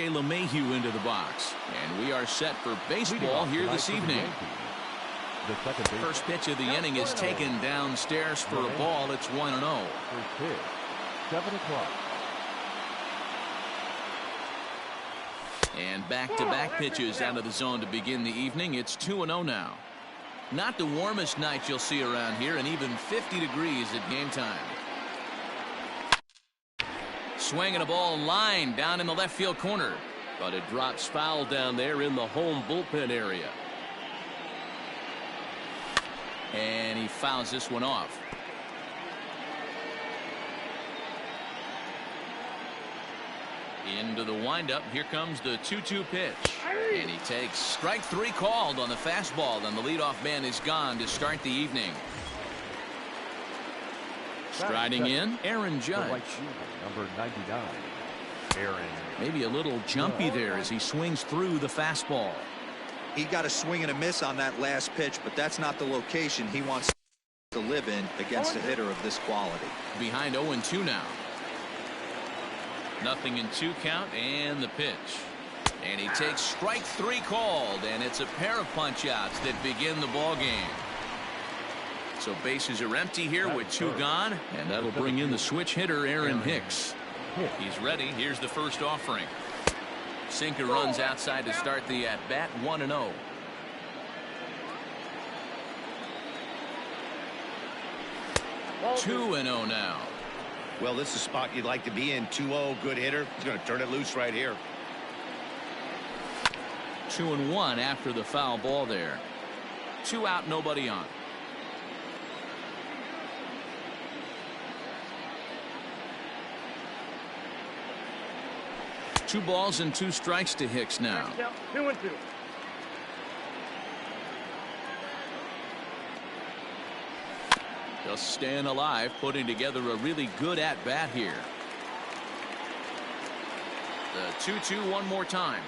LeMahieu into the box. And we are set for baseball here this evening. First pitch of the inning is taken downstairs for a ball. It's 1-0. 7 o'clock. And back-to-back pitches out of the zone to begin the evening. It's 2-0 now. Not the warmest night you'll see around here, and even 50 degrees at game time. Swinging a ball line down in the left field corner, but it drops foul down there in the home bullpen area. And he fouls this one off. Into the windup. Here comes the 2-2 pitch. And he takes strike 3 called on the fastball, and the leadoff man is gone to start the evening. Striding in, Aaron Judge. Number 99. Aaron. Maybe a little jumpy there as he swings through the fastball. He got a swing and a miss on that last pitch, but that's not the location he wants to live in against a hitter of this quality. Behind 0-2 now. 0-2 count, and the pitch. And he takes strike 3 called, and it's a pair of punch-outs that begin the ball game. So bases are empty here with 2 gone, and that'll bring in the switch hitter, Aaron Hicks. He's ready. Here's the first offering. Sinker runs outside to start the at-bat. 1-0. Two and 0 now. Well, this is a spot you'd like to be in. 2-0, good hitter. He's going to turn it loose right here. 2-1 after the foul ball there. 2 out, nobody on. Two balls and 2 strikes to Hicks now. 2-2. Just staying alive, putting together a really good at-bat here. The 2-2 one more time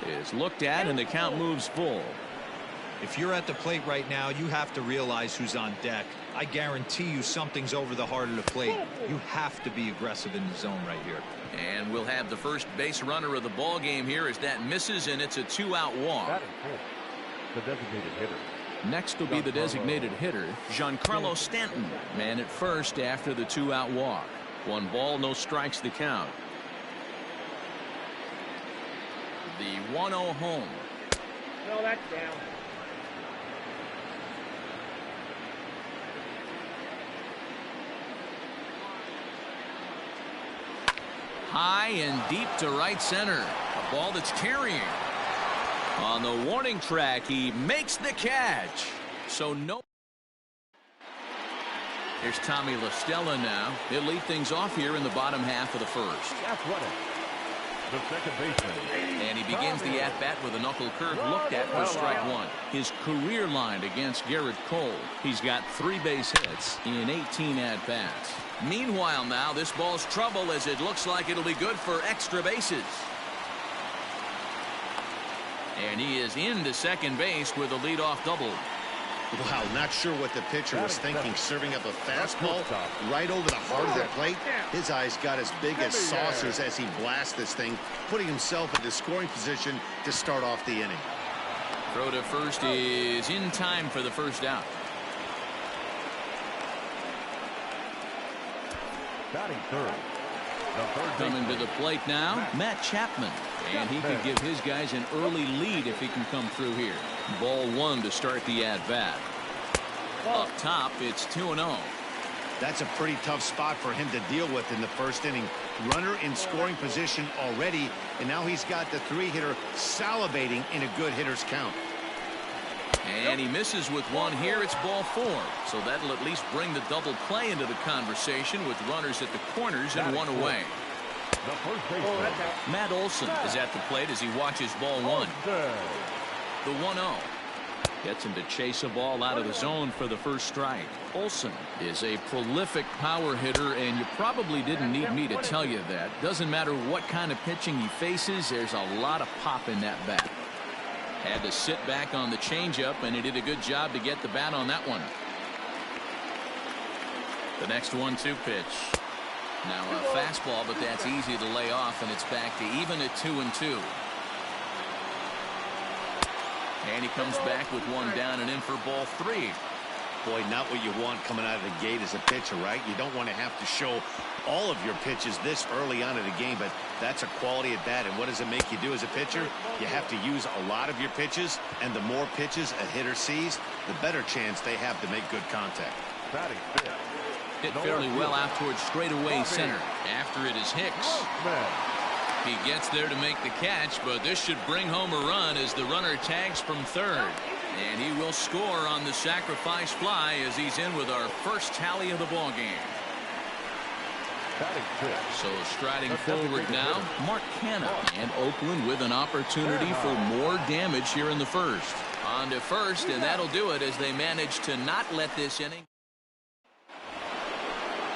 is looked at, and the count moves full. If you're at the plate right now, you have to realize who's on deck. I guarantee you something's over the heart of the plate. You have to be aggressive in the zone right here. And we'll have the first base runner of the ball game here as that misses, and it's a 2-out walk. The designated hitter. Next will be the designated hitter, Giancarlo Stanton. Man at first after the 2-out walk. 1 ball, no strikes to count. The 1-0 home. No, that's down. High and deep to right center. A ball that's carrying. On the warning track, he makes the catch. So no. Here's Tommy La Stella now. He'll lead things off here in the bottom half of the first. The second baseman. And he begins the at-bat with a knuckle curve looked at for strike 1. His career line against Garrett Cole. He's got 3 base hits in 18 at-bats. Meanwhile now, this ball's trouble as it looks like it'll be good for extra bases. And he is into second base with a leadoff double. Wow, not sure what the pitcher was thinking, serving up a fastball right over the heart of the plate. His eyes got as big as saucers as he blasts this thing, putting himself into scoring position to start off the inning. Throw to first is in time for the first out. Batting third. Coming to the plate now, Matt Chapman. And he could give his guys an early lead if he can come through here. Ball 1 to start the at-bat. Up top, it's 2-0. That's a pretty tough spot for him to deal with in the first inning. Runner in scoring position already, and now he's got the 3-hitter salivating in a good hitter's count. And he misses with 1 here. It's ball 4. So that'll at least bring the double play into the conversation with runners at the corners and 1 away. Matt Olson is at the plate as he watches ball 1. The 1-0 gets him to chase a ball out of the zone for the first strike. Olson is a prolific power hitter, and you probably didn't need me to tell you that. Doesn't matter what kind of pitching he faces, there's a lot of pop in that bat. Had to sit back on the changeup, and he did a good job to get the bat on that one. The next 1-2 pitch. Now a fastball, but that's easy to lay off, and it's back to even at 2-2. And he comes back with one down and in for ball 3. Boy, not what you want coming out of the gate as a pitcher, right? You don't want to have to show all of your pitches this early on in the game, but that's a quality at bat. And what does it make you do as a pitcher? You have to use a lot of your pitches, and the more pitches a hitter sees, the better chance they have to make good contact. Hit fairly well out towards straightaway center. After it is Hicks. He gets there to make the catch, but this should bring home a run as the runner tags from third. And he will score on the sacrifice fly as he's in with our first tally of the ball game. So striding forward now, Mark Canha, and Oakland with an opportunity for more damage here in the first. On to first, and that'll do it as they manage to not let this inning.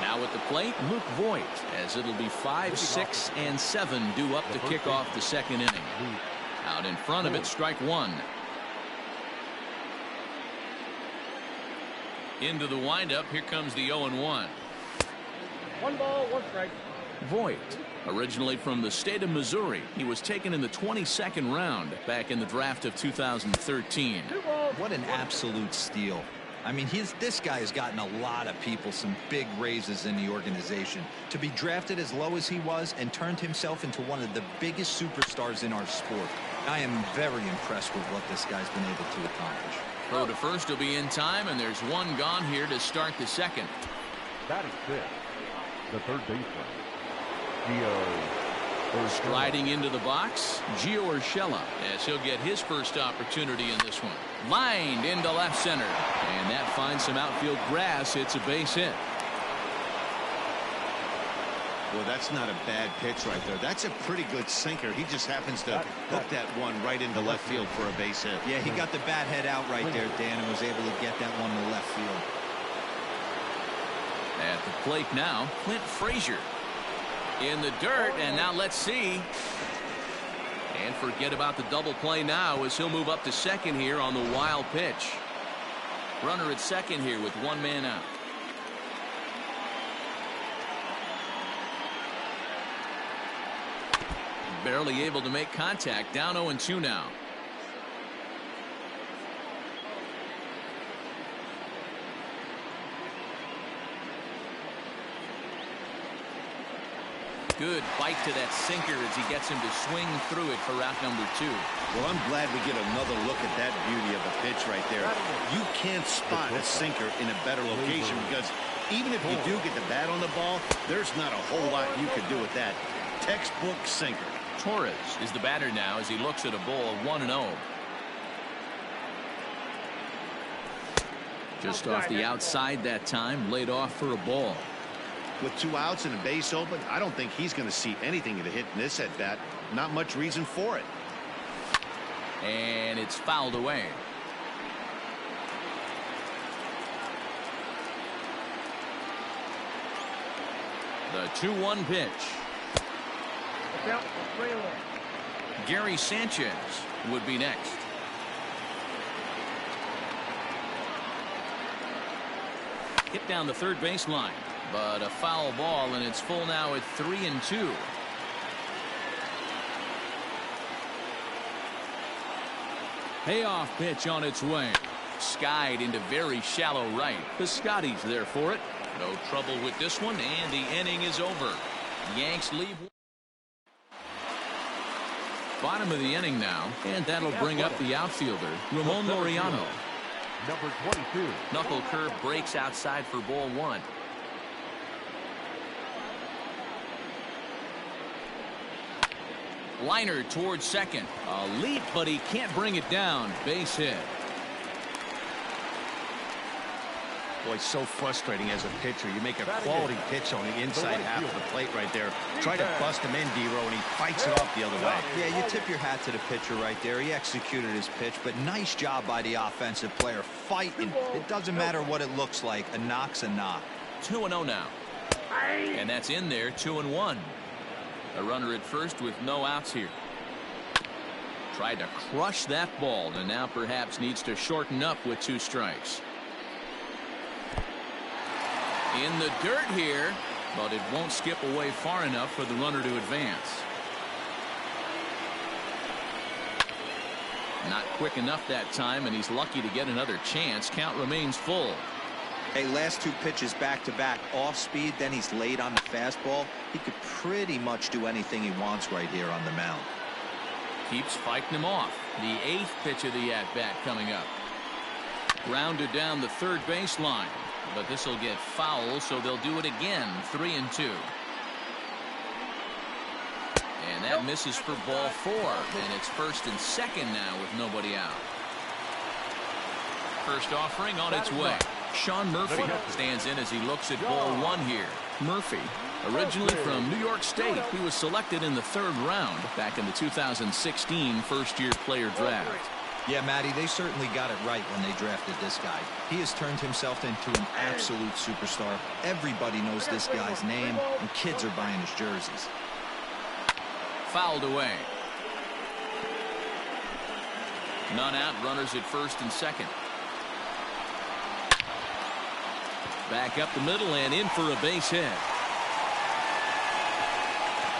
Now at the plate, Luke Voigt, as it'll be 5, 6, and 7 due up to kick off the second inning. Out in front of it, strike one. Into the windup, here comes the 0-1. 1 ball, 1 strike. Voigt, originally from the state of Missouri, he was taken in the 22nd round back in the draft of 2013. What an absolute steal. I mean, this guy has gotten a lot of people some big raises in the organization. To be drafted as low as he was and turned himself into one of the biggest superstars in our sport. I am very impressed with what this guy's been able to accomplish. Throw to first will be in time, and there's one gone here to start the second. Batting fifth, the third baseman, Striding into the box, Gio Urshela, as he'll get his first opportunity in this one. Lined into left center, and that finds some outfield grass. It's a base hit. Well, that's not a bad pitch right there. That's a pretty good sinker. He just happens to hook that one right into left field for a base hit. Yeah, he got the bat head out right there, Dan, and was able to get that one to left field. At the plate now, Clint Frazier. In the dirt, and now let's see. And forget about the double play now as he'll move up to second here on the wild pitch. Runner at second here with one man out. Barely able to make contact. Down 0-2 now. Good bite to that sinker as he gets him to swing through it for out number 2. Well, I'm glad we get another look at that beauty of a pitch right there. You can't spot a sinker in a better location because even if you do get the bat on the ball, there's not a whole lot you could do with that. Textbook sinker. Torres is the batter now as he looks at a ball 1-0. Just off the outside that time, laid off for a ball. With 2 outs and a base open, I don't think he's going to see anything to hit in this at bat. Not much reason for it. And it's fouled away. The 2-1 pitch. Gary Sanchez would be next. Hit down the third baseline. But a foul ball, and it's full now at 3-2. Payoff pitch on its way. Skied into very shallow right. Piscotty's there for it. No trouble with this one, and the inning is over. Yanks leave. Bottom of the inning now, and that'll bring up the outfielder, Ramon Laureano. number 22. Knuckle curve breaks outside for ball 1. Liner towards second. A leap, but he can't bring it down. Base hit. Boy, so frustrating as a pitcher. You make a quality pitch on the inside half of the plate right there. Try to bust him in, D-Row, and he fights it off the other way. Yeah, you tip your hat to the pitcher right there. He executed his pitch, but nice job by the offensive player. Fighting. It doesn't matter what it looks like. A knock's a knock. 2-0 now. And that's in there, 2-1. A runner at first with no outs here. Tried to crush that ball, and now perhaps needs to shorten up with 2 strikes. In the dirt here, but it won't skip away far enough for the runner to advance. Not quick enough that time, and he's lucky to get another chance. Count remains full. Hey, last two pitches back-to-back, off speed, then he's late on the fastball. He could pretty much do anything he wants right here on the mound. Keeps fighting him off. The 8th pitch of the at-bat coming up. Grounded down the third baseline, but this will get foul, so they'll do it again. 3-2. And that misses for ball 4, and it's first and second now with nobody out. First offering on its way. Sean Murphy stands in as he looks at ball 1 here. Murphy, originally from New York State, he was selected in the 3rd round back in the 2016 first-year player draft. Yeah, Matty, they certainly got it right when they drafted this guy. He has turned himself into an absolute superstar. Everybody knows this guy's name, and kids are buying his jerseys. Fouled away. None out, runners at first and second. Back up the middle and in for a base hit.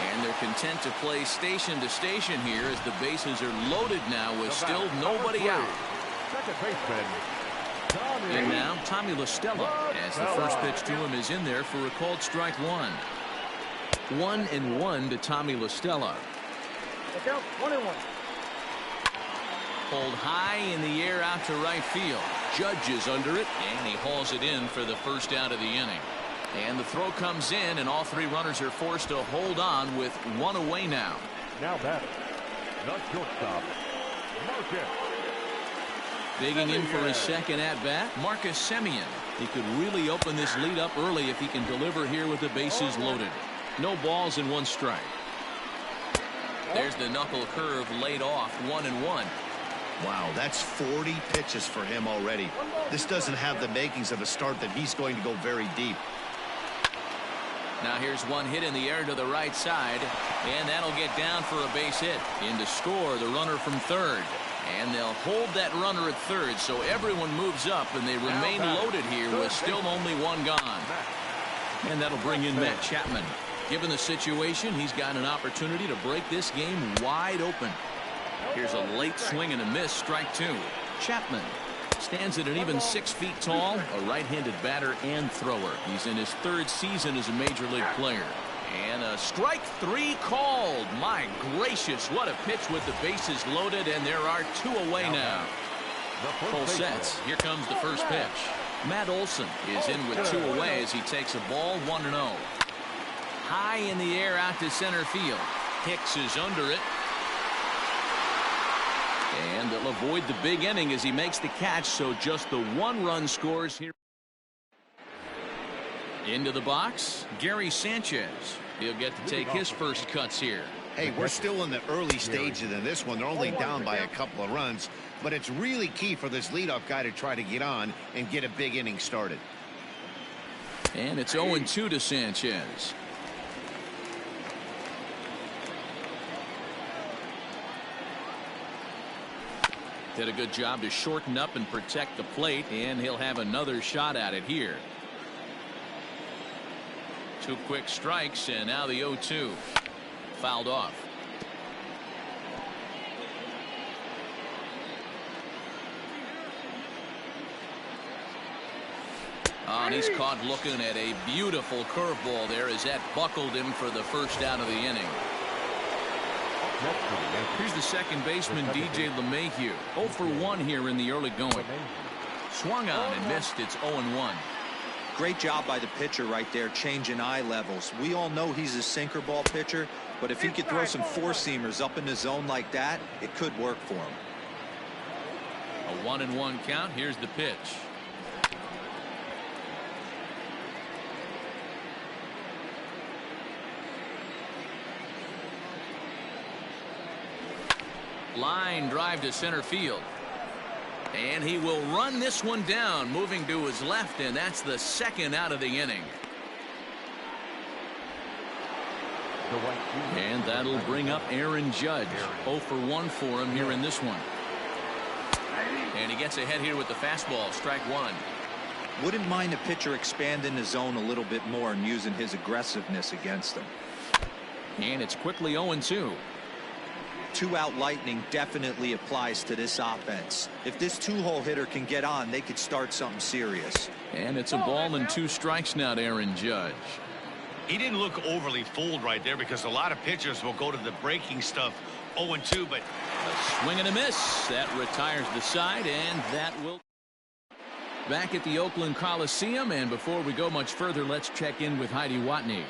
And they're content to play station to station here as the bases are loaded now with still nobody out. Second baseman. And now Tommy La Stella, as the first pitch to him is in there for a called strike 1. 1-1 to Tommy La Stella. Look out, 1-1. Pulled high in the air out to right field. Judge is under it, and he hauls it in for the first out of the inning. And the throw comes in, and all 3 runners are forced to hold on with 1 away now. Now batting, the shortstop, Marcus. Digging in for his second at-bat, Marcus Semien. He could really open this lead up early if he can deliver here with the bases loaded. No balls and 1 strike. There's the knuckle curve laid off, 1-1. Wow, that's 40 pitches for him already. This doesn't have the makings of a start that he's going to go very deep. Now here's one hit in the air to the right side, and that'll get down for a base hit. In to score the runner from third. And they'll hold that runner at third, so everyone moves up, and they remain loaded here with still only 1 gone. And that'll bring in Matt Chapman. Given the situation, he's got an opportunity to break this game wide open. Here's a late swing and a miss, strike 2. Chapman stands at an even 6 feet tall, a right-handed batter and thrower. He's in his 3rd season as a major league player. And a strike 3 called. My gracious, what a pitch with the bases loaded, and there are 2 away now. Full sets. Here comes the first pitch. Matt Olson is in with 2 away as he takes a ball, 1-0. High in the air out to center field. Hicks is under it. And they'll avoid the big inning as he makes the catch, so just the 1 run scores here. Into the box, Gary Sanchez. He'll get to take his first cuts here. Hey, we're still in the early stages in this one. They're only down by a couple of runs, but it's really key for this leadoff guy to try to get on and get a big inning started. And it's 0-2 to Sanchez. Did a good job to shorten up and protect the plate, and he'll have another shot at it here. 2 quick strikes, and now the 0-2. Fouled off. And he's caught looking at a beautiful curveball there as that buckled him for the first out of the inning. Here's the second baseman, DJ LeMahieu. 0 for 1 here in the early going. Swung on and missed. It's 0-1. Great job by the pitcher right there, changing eye levels. We all know he's a sinker ball pitcher, but if he could throw some 4-seamers up in the zone like that, it could work for him. A 1-1 count. Here's the pitch. Line drive to center field. And he will run this one down, moving to his left, and that's the second out of the inning. And that'll bring up Aaron Judge. 0 for 1 for him here in this one. And he gets ahead here with the fastball, strike 1. Wouldn't mind a pitcher expanding the zone a little bit more and using his aggressiveness against them. And it's quickly 0-2. 2-out lightning definitely applies to this offense. If this two-hole hitter can get on, they could start something serious. And it's a ball and 2 strikes now to Aaron Judge. He didn't look overly fooled right there because a lot of pitchers will go to the breaking stuff 0-2, but A swing and a miss. That retires the side, and that will. Back at the Oakland Coliseum, and before we go much further, let's check in with Heidi Watney.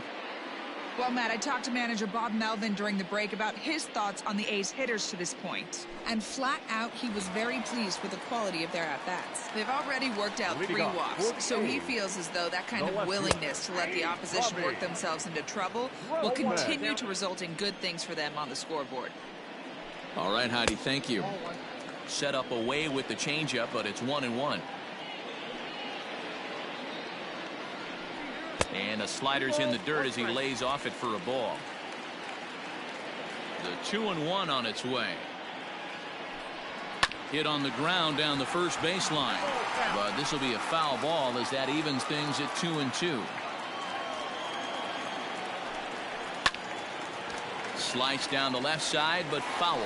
Well, Matt, I talked to manager Bob Melvin during the break about his thoughts on the A's hitters to this point. And flat out, he was very pleased with the quality of their at-bats. They've already worked out 3 walks, so he feels as though that kind of willingness to let the opposition work themselves into trouble will continue to result in good things for them on the scoreboard. All right, Heidi, thank you. Set up away with the changeup, but it's 1-1. And a slider's in the dirt as he lays off it for a ball. The 2-1 on its way. Hit on the ground down the first baseline. But this will be a foul ball as that evens things at 2-2. Slice down the left side, but foul.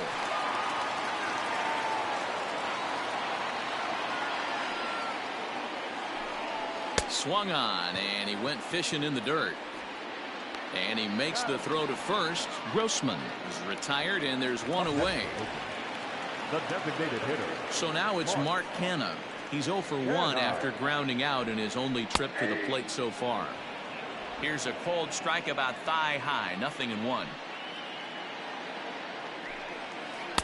Swung on, and he went fishing in the dirt. And he makes the throw to first. Grossman is retired, and there's one away. The designated hitter. So now it's Mark Canha. He's 0 for 1 after grounding out in his only trip to the plate so far. Here's a cold strike about thigh high, 0-1.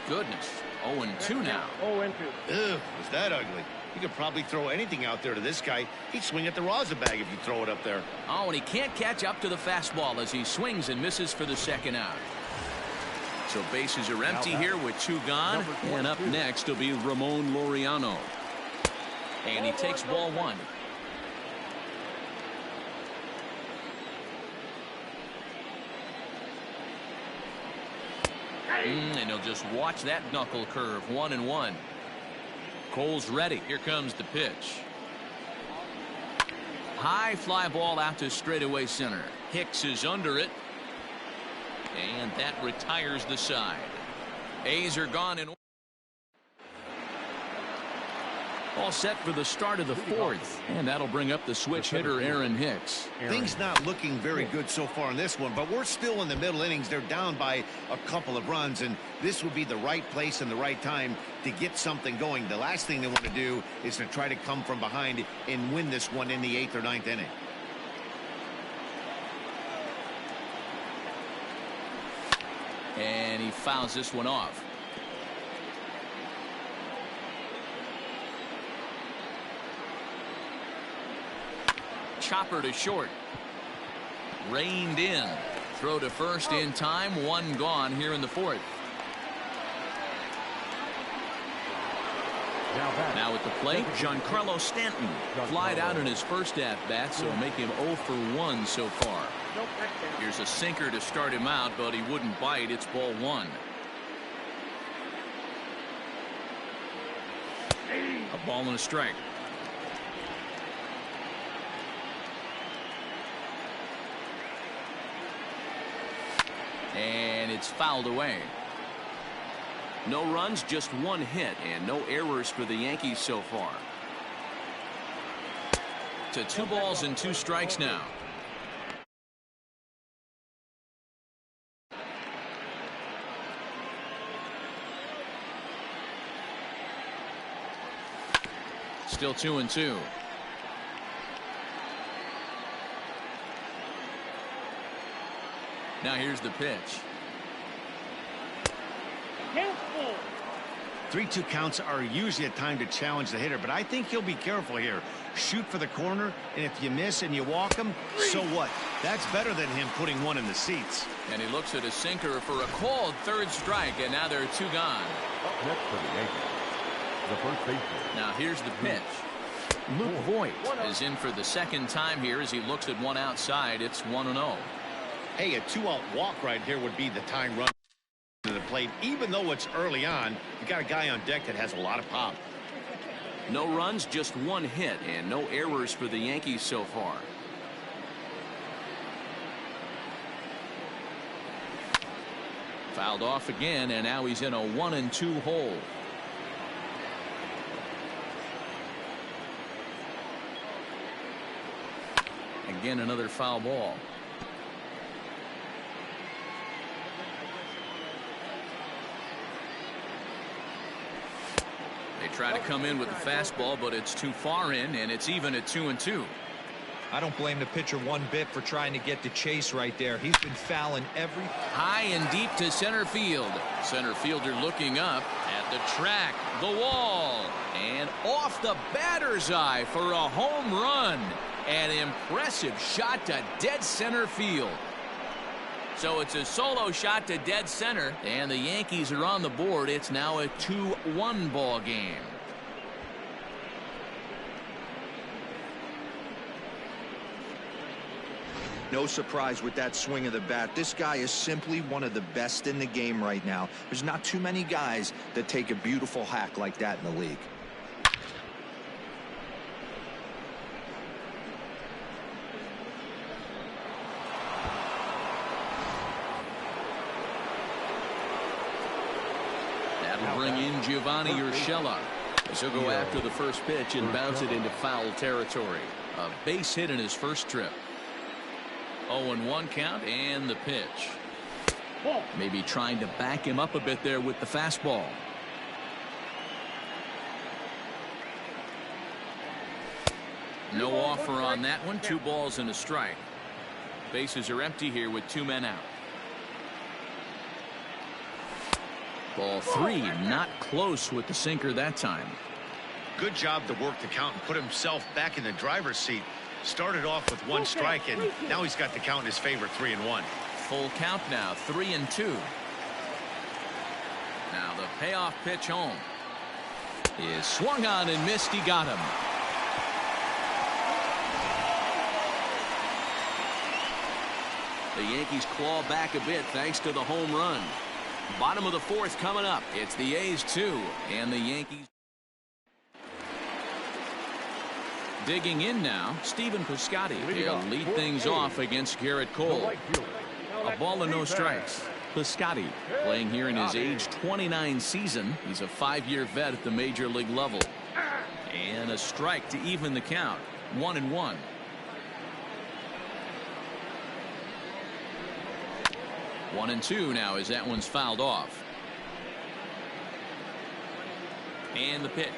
Goodness, 0-2 now. 0-2. ugh, was that ugly? You could probably throw anything out there to this guy. He'd swing at the rosin bag if you throw it up there. Oh, and he can't catch up to the fastball as he swings and misses for the second out. So bases are empty here with 2 gone. And up next will be Ramon Laureano. And he takes ball 1. And he'll just watch that knuckle curve. 1-1. Cole's ready. Here comes the pitch. High fly ball out to straightaway center. Hicks is under it. And that retires the side. A's are gone in. All set for the start of the 4th. And that'll bring up the switch hitter Aaron Hicks. Things not looking very good so far in this one, but we're still in the middle innings. They're down by a couple of runs, and this would be the right place and the right time to get something going. The last thing they want to do is to try to come from behind and win this one in the 8th or 9th inning. And he fouls this one off. Chopper to short. Reined in. Throw to first in time. 1 gone here in the 4th. Now at the plate, Giancarlo Stanton. Flied out in his first at-bat, so make him 0 for 1 so far. Here's a sinker to start him out, but he wouldn't bite. It's ball 1. A ball and a strike. And it's fouled away. No runs, just 1 hit, and no errors for the Yankees so far. To 2 balls and 2 strikes now. Still 2-2. Now here's the pitch. 3-2 counts are usually a time to challenge the hitter, but I think he'll be careful here. Shoot for the corner, and if you miss and you walk him, so what? That's better than him putting one in the seats. And he looks at a sinker for a called 3rd strike, and now there are 2 gone. Up next for the Yankees, the first baseman. Now here's the pitch. Luke Voigt is in for the 2nd time here as he looks at one outside. It's 1-0. Hey, a 2-out walk right here would be the time run to the plate. Even though it's early on, you got a guy on deck that has a lot of pop. No runs, just one hit, and no errors for the Yankees so far. Fouled off again, and now he's in a 1-2 hole. Again, another foul ball. They try to come in with the fastball, but it's too far in, and it's even at 2-2. I don't blame the pitcher one bit for trying to get the chase right there. He's been fouling every... High and deep to center field. Center fielder looking up at the track, the wall, and off the batter's eye for a home run. An impressive shot to dead center field. So it's a solo shot to dead center, and the Yankees are on the board. It's now a 2-1 ball game. No surprise with that swing of the bat. This guy is simply one of the best in the game right now. There's not too many guys that take a beautiful hack like that in the league. That'll bring in Giovanni Urshela. He'll go after the first pitch and bounce it into foul territory. A base hit in his first trip. 0-1 count, and the pitch. Maybe trying to back him up a bit there with the fastball. No offer on that one. 2 balls and a strike. Bases are empty here with 2 men out. Ball 3, not close with the sinker that time. Good job to work the count and put himself back in the driver's seat. Started off with 1 strike, and now he's got the count in his favor, 3-1. Full count now, 3-2. Now the payoff pitch home is swung on and missed. He got him. The Yankees claw back a bit thanks to the home run. Bottom of the 4th coming up. It's the A's 2 and the Yankees. Digging in now, Stephen Piscotty. He'll lead things off against Garrett Cole. A ball and no strikes. Piscotty playing here in his age 29 season. He's a 5-year vet at the major league level. And a strike to even the count. 1-1. One and 2 now as that one's fouled off. And the pitch.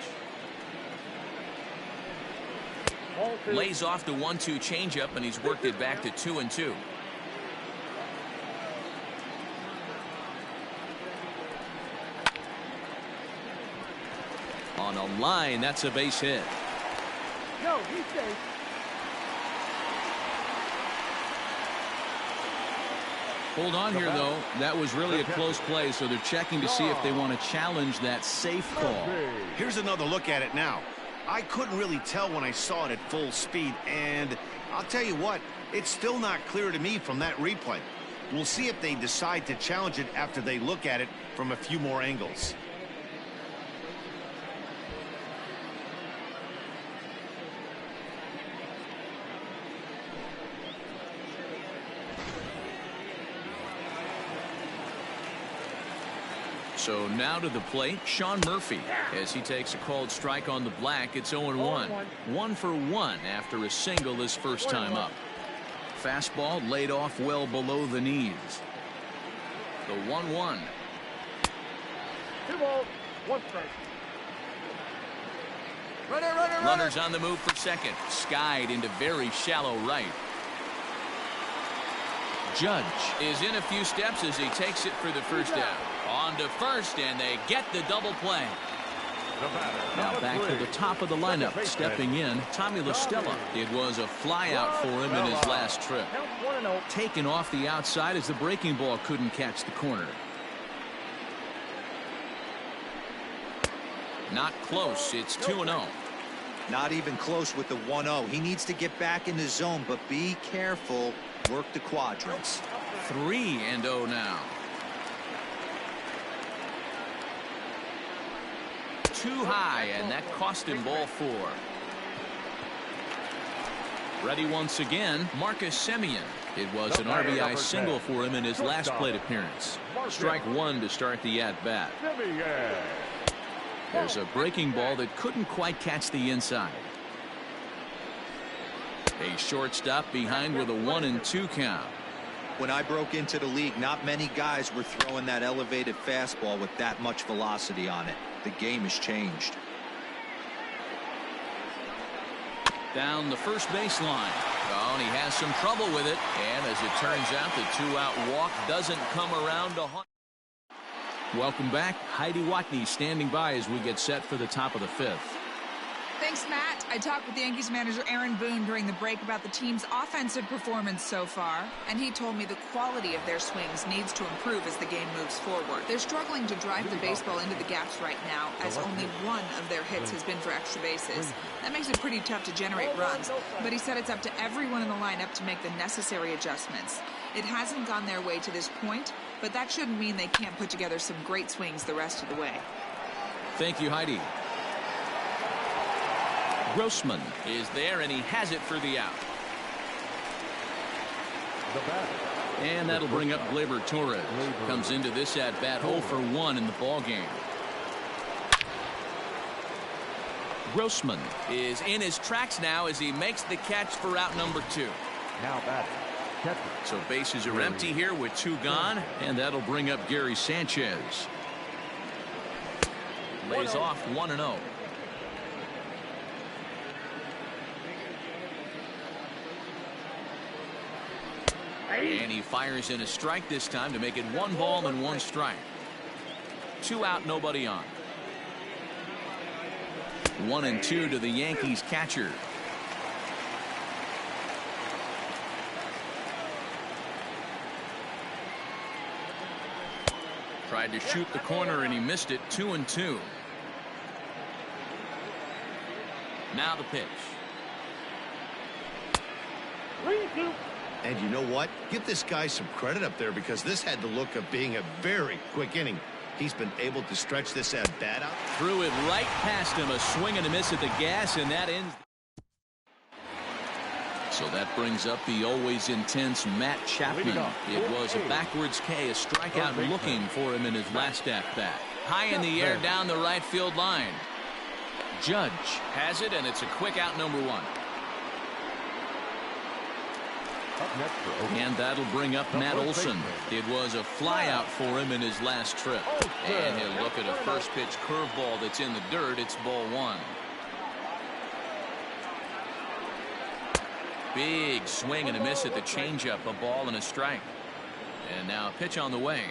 Lays off the 1-2 changeup, and he's worked it back to 2-2. On a line, that's a base hit. No, he's safe. Hold on here, though. That was really a close play, so they're checking to see if they want to challenge that safe call. Here's another look at it now. I couldn't really tell when I saw it at full speed, and I'll tell you what, it's still not clear to me from that replay. We'll see if they decide to challenge it after they look at it from a few more angles. So now to the plate, Sean Murphy, as he takes a called strike on the black. It's 0-1. 1 for 1 after a single his first time up. Fastball laid off well below the knees. The 1-1. 2 balls, 1 strike. Runners on the move for second. Skied into very shallow right. Judge is in a few steps as he takes it for the first down. On to first, and they get the double play. Now back to the top of the lineup, stepping in, Tommy La Stella. It was a flyout for him in his last trip. Taken off the outside as the breaking ball couldn't catch the corner. Not close. It's 2-0. Not even close with the 1-0. He needs to get back in the zone, but be careful. Work the quadrants. 3-0 now. too high, and that cost him ball 4. Ready once again, Marcus Semien. It was an RBI single for him in his last plate appearance. Strike 1 to start the at-bat. There's a breaking ball that couldn't quite catch the inside. A shortstop behind with a 1-2 count. When I broke into the league, not many guys were throwing that elevated fastball with that much velocity on it. The game has changed. Down the first baseline. Oh, and he has some trouble with it. And as it turns out, the 2-out walk doesn't come around to hunt. Welcome back. Heidi Watney standing by as we get set for the top of the 5th. Thanks, Matt. I talked with the Yankees manager Aaron Boone during the break about the team's offensive performance so far, and he told me the quality of their swings needs to improve as the game moves forward. They're struggling to drive the baseball into the gaps right now, as only one of their hits has been for extra bases. That makes it pretty tough to generate runs, but he said it's up to everyone in the lineup to make the necessary adjustments. It hasn't gone their way to this point, but that shouldn't mean they can't put together some great swings the rest of the way. Thank you, Heidi. Grossman is there, and he has it for the out. And that'll bring up Gleyber Torres. Comes into this at-bat 0 for 1 in the ballgame. Grossman is in his tracks now as he makes the catch for out number 2. Now batting, catcher. So bases are empty here with 2 gone, and that'll bring up Gary Sanchez. Lays off 1-0. And he fires in a strike this time to make it 1 ball and 1 strike. 2 out, nobody on. 1-2 to the Yankees catcher. Tried to shoot the corner and he missed it. 2-2. Now the pitch. 3-2. And you know what? Give this guy some credit up there, because this had the look of being a very quick inning. He's been able to stretch this at-bat out. Threw it right past him. A swing and a miss at the gas, and that ends. So that brings up the always intense Matt Chapman. It was a backwards K, a strikeout looking for him in his last at-bat. High in the air down the right field line. Judge has it, and it's a quick out number 1. And that'll bring up Matt Olson. It was a flyout for him in his last trip. And he'll look at a first pitch curveball that's in the dirt. It's ball 1. Big swing and a miss at the changeup. A ball and a strike. And now a pitch on the way.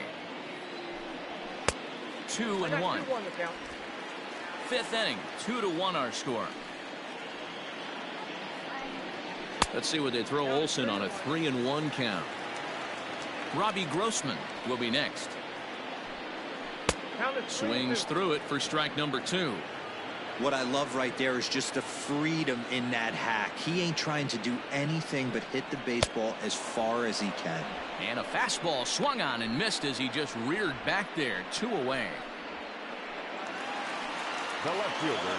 2-1. 5th inning. 2-1 our score. Let's see what they throw Olson on a 3-1 count. Robbie Grossman will be next. Swings through it for strike number 2. What I love right there is just the freedom in that hack. He ain't trying to do anything but hit the baseball as far as he can. And a fastball swung on and missed as he just reared back there. 2 away.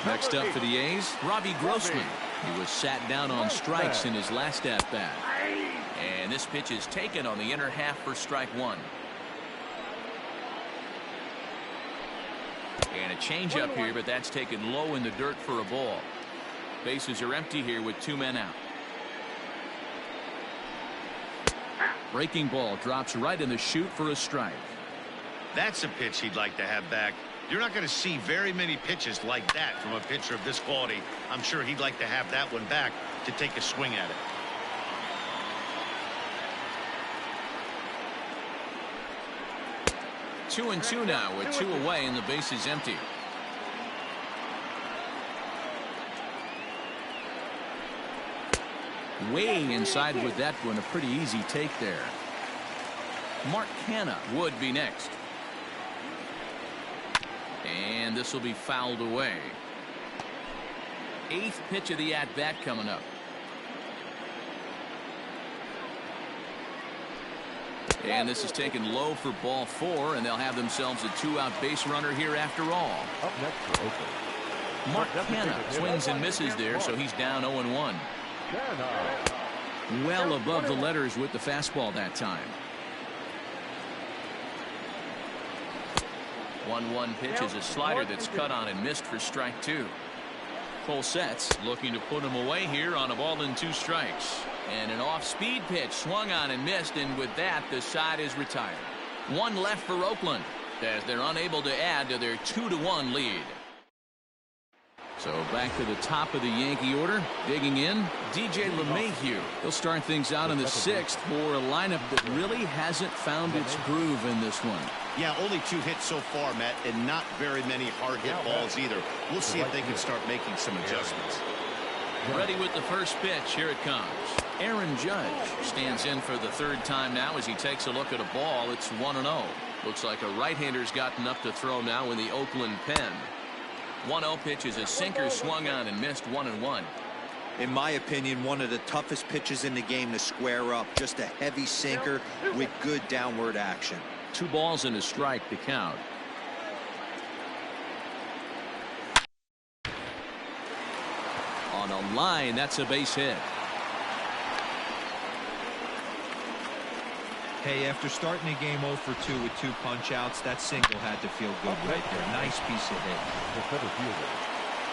Next up for the A's, Robbie Grossman. He was sat down on strikes in his last at-bat. And this pitch is taken on the inner half for strike 1. And a changeup here, but that's taken low in the dirt for a ball. Bases are empty here with 2 men out. Breaking ball drops right in the chute for a strike. That's a pitch he'd like to have back. You're not going to see very many pitches like that from a pitcher of this quality. I'm sure he'd like to have that one back to take a swing at it. Two and two now with 2 away and the base is empty. Way inside with that one. A pretty easy take there. Mark Canha would be next. And this will be fouled away. 8th pitch of the at-bat coming up. And this is taken low for ball 4, and they'll have themselves a 2-out base runner here after all. Up next for Oakland. Mark Canha swings and misses there, so he's down 0-1. Well above the letters with the fastball that time. 1-1 pitch is a slider that's cut on and missed for strike 2. Cole sets, looking to put him away here on a ball and 2 strikes. And an off-speed pitch swung on and missed, and with that, the side is retired. 1 left for Oakland, as they're unable to add to their 2-1 lead. So back to the top of the Yankee order, digging in, DJ LeMahieu. He'll start things out in the 6th for a lineup that really hasn't found its groove in this one. Yeah, only 2 hits so far, Matt, and not very many hard-hit balls either. We'll see if they can start making some adjustments. Ready with the first pitch. Here it comes. Aaron Judge stands in for the 3rd time now as he takes a look at a ball. It's 1-0. Looks like a right-hander's gotten up to throw now in the Oakland pen. 1-0 pitch is a sinker swung on and missed 1-1. In my opinion, one of the toughest pitches in the game to square up. Just a heavy sinker with good downward action. 2 balls and a strike to count. On a line, that's a base hit. Hey, after starting the game 0 for 2 with 2 punch-outs, that single had to feel good right there. Nice piece of hit.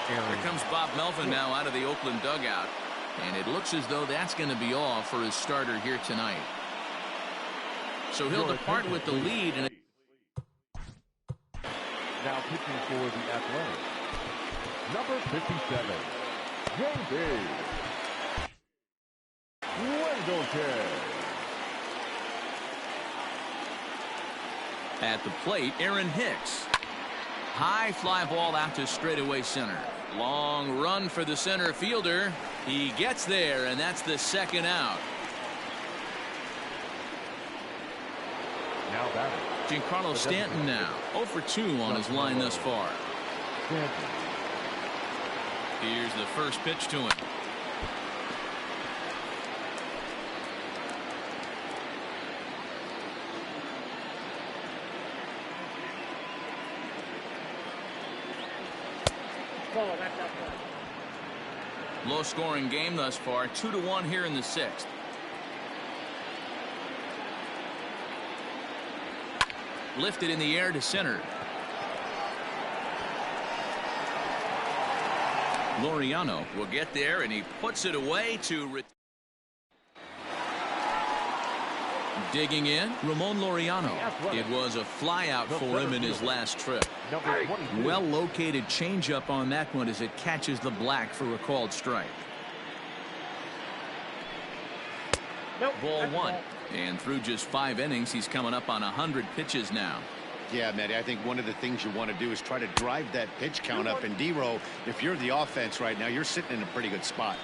Here comes Bob Melvin now out of the Oakland dugout, and it looks as though that's going to be all for his starter here tonight. So he'll depart with the lead. And now pitching for the Athletics, number 57, J.B. Wendleton. At the plate, Aaron Hicks. High fly ball out to straightaway center. Long run for the center fielder. He gets there, and that's the 2nd out. Now batting, Giancarlo Stanton now 0 for 2 on his line thus far. Here's the first pitch to him. Low scoring game thus far, 2-1 here in the 6th. Lifted in the air to center. Laureano will get there, and he puts it away to digging in, Ramon Laureano. It was a fly out for him in his last trip. Well located changeup on that one as it catches the black for a called strike. Ball 1. And through just 5 innings, he's coming up on 100 pitches now. Yeah, Matty, I think one of the things you want to do is try to drive that pitch count up. And D-Row, if you're the offense right now, you're sitting in a pretty good spot.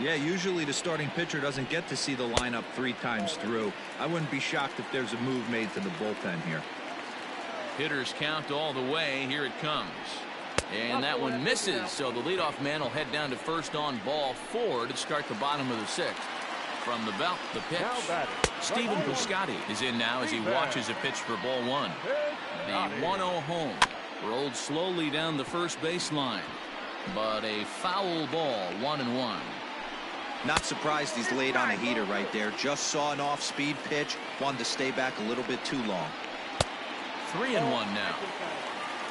Yeah, usually the starting pitcher doesn't get to see the lineup 3 times through. I wouldn't be shocked if there's a move made to the bullpen here. Hitters count all the way. Here it comes. And that one misses, so the leadoff man will head down to first on ball 4 to start the bottom of the 6th. From the belt, the pitch. Steven Piscotty is in now as he watches a pitch for ball 1. The 1-0 home rolled slowly down the first baseline, but a foul ball, 1-1. Not surprised he's laid on a heater right there. Just saw an off-speed pitch. Wanted to stay back a little bit too long. 3-1 now.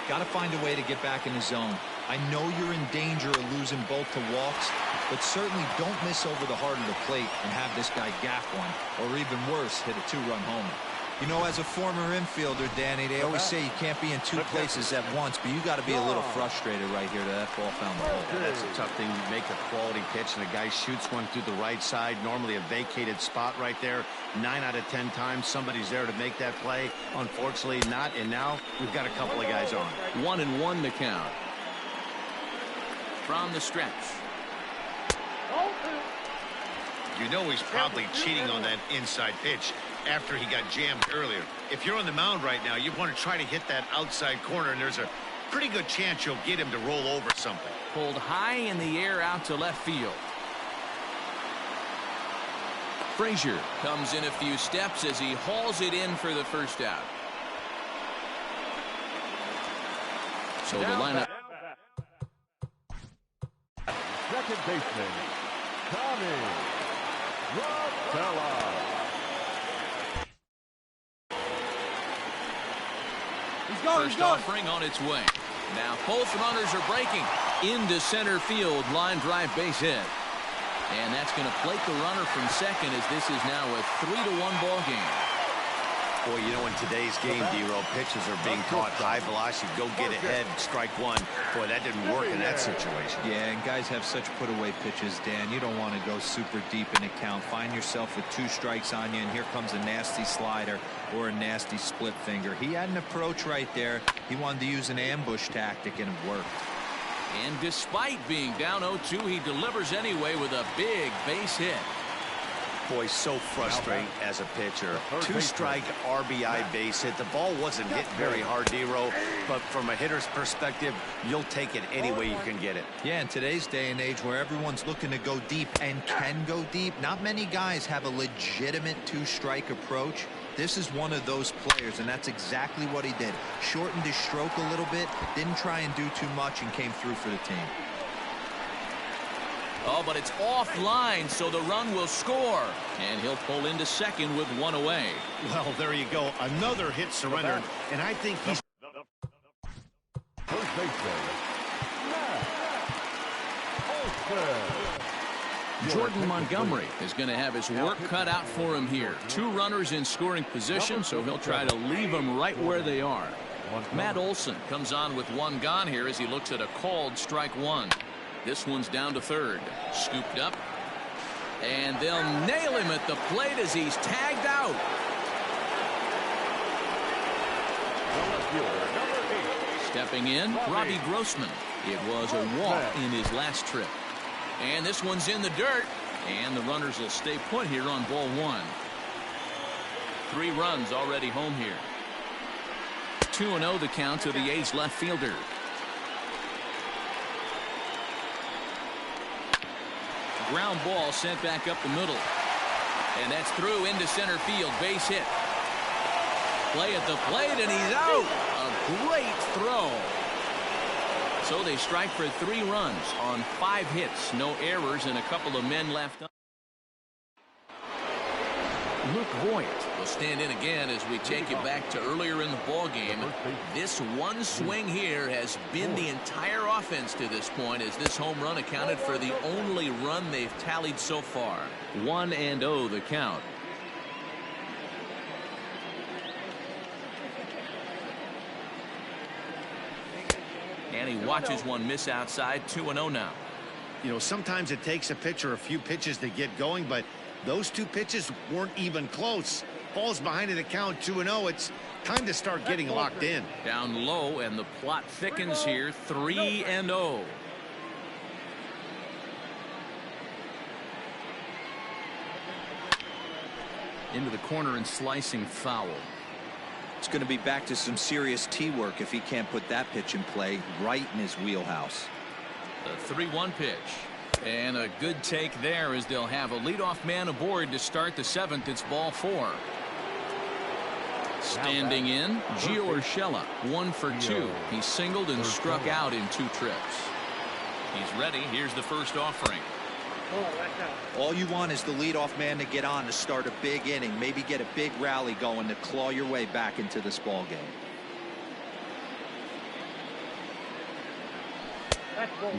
Got to find a way to get back in the zone. I know you're in danger of losing both to walks, but certainly don't miss over the heart of the plate and have this guy gap one, or even worse, hit a 2-run homer. You know, as a former infielder, Danny, they always say you can't be in 2 places at once, but you got to be a little frustrated right here that ball found the hole. Yeah, that's a tough thing. You make a quality pitch, and a guy shoots one through the right side, normally a vacated spot right there. 9 out of 10 times, somebody's there to make that play. Unfortunately, not, and now we've got a couple of guys on. 1-1 to count. From the stretch. You know he's probably cheating on that inside pitch after he got jammed earlier. If you're on the mound right now, you want to try to hit that outside corner, and there's a pretty good chance you'll get him to roll over something. Pulled high in the air out to left field. Frazier comes in a few steps as he hauls it in for the first out. So the lineup. Second baseman, Tommy Rotella. First offering on its way. Now both runners are breaking into center field. Line drive base hit. And that's going to plate the runner from second as this is now a 3-1 ball game. Boy, you know, in today's game, D-Row, pitches are being caught high velocity. Go get ahead, strike one. Boy, that didn't work in that situation. Yeah, and guys have such put-away pitches, Dan. You don't want to go super deep in the count. Find yourself with 2 strikes on you, and here comes a nasty slider or a nasty split finger. He had an approach right there. He wanted to use an ambush tactic, and it worked. And despite being down 0-2, he delivers anyway with a big base hit. Boy, so frustrating as a pitcher. 2-strike RBI base hit. The ball wasn't hit very hard, D-Row, but from a hitter's perspective, you'll take it any way you can get it. Yeah, in today's day and age where everyone's looking to go deep and can go deep, not many guys have a legitimate 2-strike approach. This is one of those players, and that's exactly what he did. Shortened his stroke a little bit, didn't try and do too much, and came through for the team. Oh, but it's offline, so the run will score. And he'll pull into second with 1 away. Well, there you go. Another hit surrendered, and I think he's... First baseman, Jordan Montgomery is going to have his work cut out for him here. 2 runners in scoring position, so he'll try to leave them right where they are. Matt Olson comes on with 1 gone here as he looks at a called strike 1. This one's down to third. Scooped up. And they'll nail him at the plate as he's tagged out. Stepping in, Robbie Grossman. It was a walk in his last trip. And this one's in the dirt. And the runners will stay put here on ball 1. 3 runs already home here. 2-0 the count to the A's left fielder. Ground ball sent back up the middle. And that's through into center field. Base hit. Play at the plate, and he's out. A great throw. So they strike for 3 runs on 5 hits. No errors and a couple of men left on. Luke Voigt will stand in again as we take you back to earlier in the ball game. This one swing here has been the entire offense to this point, as this home run accounted for the only run they've tallied so far. 1-0 the count. And he watches one miss outside. 2-0 now. You know, sometimes it takes a pitcher a few pitches to get going, but those 2 pitches weren't even close. Ball's behind in the count, 2-0. It's time to start getting locked in. Down low, and the plot thickens here. 3-0. Into the corner and slicing foul. It's going to be back to some serious tee work if he can't put that pitch in play right in his wheelhouse. The 3-1 pitch. And a good take there as they'll have a leadoff man aboard to start the 7th. It's ball 4. Standing in, Gio Urshela, 1 for 2. He singled and struck out in 2 trips. He's ready. Here's the first offering. All you want is the leadoff man to get on to start a big inning, maybe get a big rally going to claw your way back into this ball game.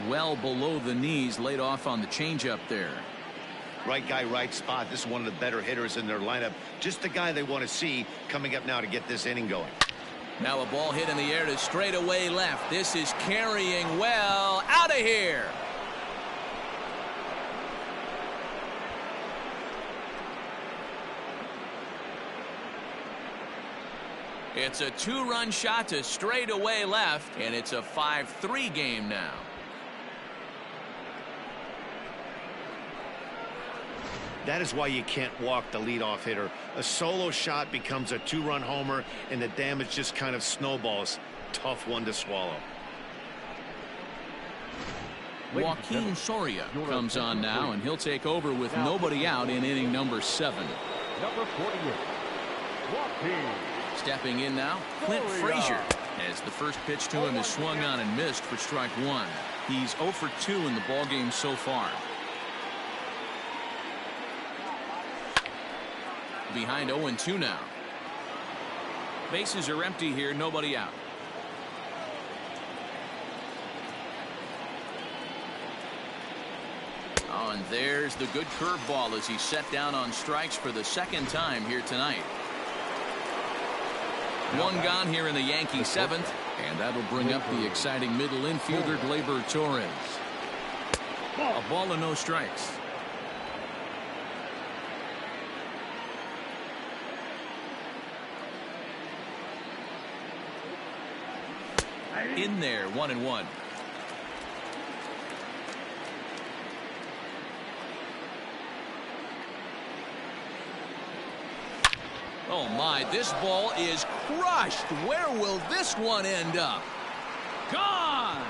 Well below the knees, laid off on the changeup there. Right guy, right spot. This is one of the better hitters in their lineup. Just the guy they want to see coming up now to get this inning going. Now a ball hit in the air to straightaway left. This is carrying well. Out of here. It's a 2-run shot to straightaway left, and it's a 5-3 game now. That is why you can't walk the leadoff hitter. A solo shot becomes a 2-run homer, and the damage just kind of snowballs. Tough one to swallow. Joaquin Soria comes on now, and he'll take over with nobody out in inning number 7. Number 48, Joaquin. Stepping in now, Clint Frazier, as the first pitch to him is swung on and missed for strike 1. He's 0 for 2 in the ballgame so far. Behind 0-2 now. Bases are empty here, nobody out. Oh, and there's the good curveball as he's set down on strikes for the second time here tonight. One gone here in the Yankee 7th, and that'll bring up the exciting middle infielder Gleyber Torres. A ball and no strikes. In there, 1-1. Oh my, this ball is crushed. Where will this one end up? Gone!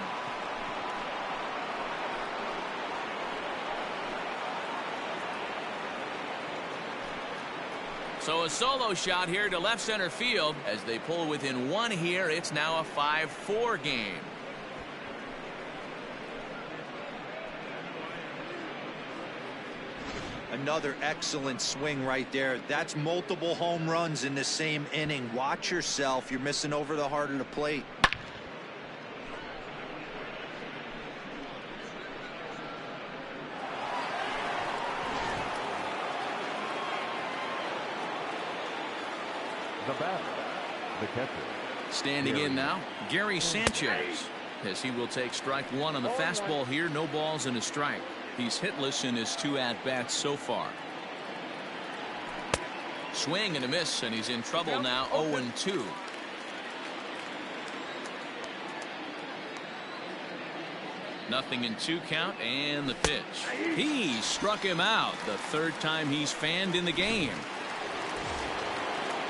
So a solo shot here to left center field. As they pull within 1 here, it's now a 5-4 game. Another excellent swing right there. That's multiple home runs in the same inning. Watch yourself. You're missing over the heart of the plate. The batter, the catcher. Standing in now, Gary Sanchez, as he will take strike 1 on the fastball here. No balls and a strike. He's hitless in his 2 at-bats so far. Swing and a miss, and he's in trouble now, 0-2. Nothing in 2 count, and the pitch. He struck him out, the 3rd time he's fanned in the game.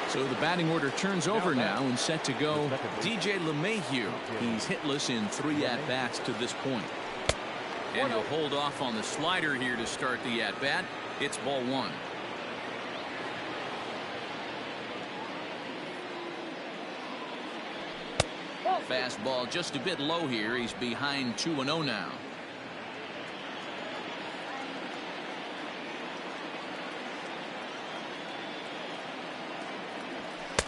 So the batting order turns over now and set to go DJ LeMahieu. He's hitless in 3 at-bats to this point. And he'll hold off on the slider here to start the at-bat. It's ball 1. Fastball just a bit low here. He's behind 2-0 now.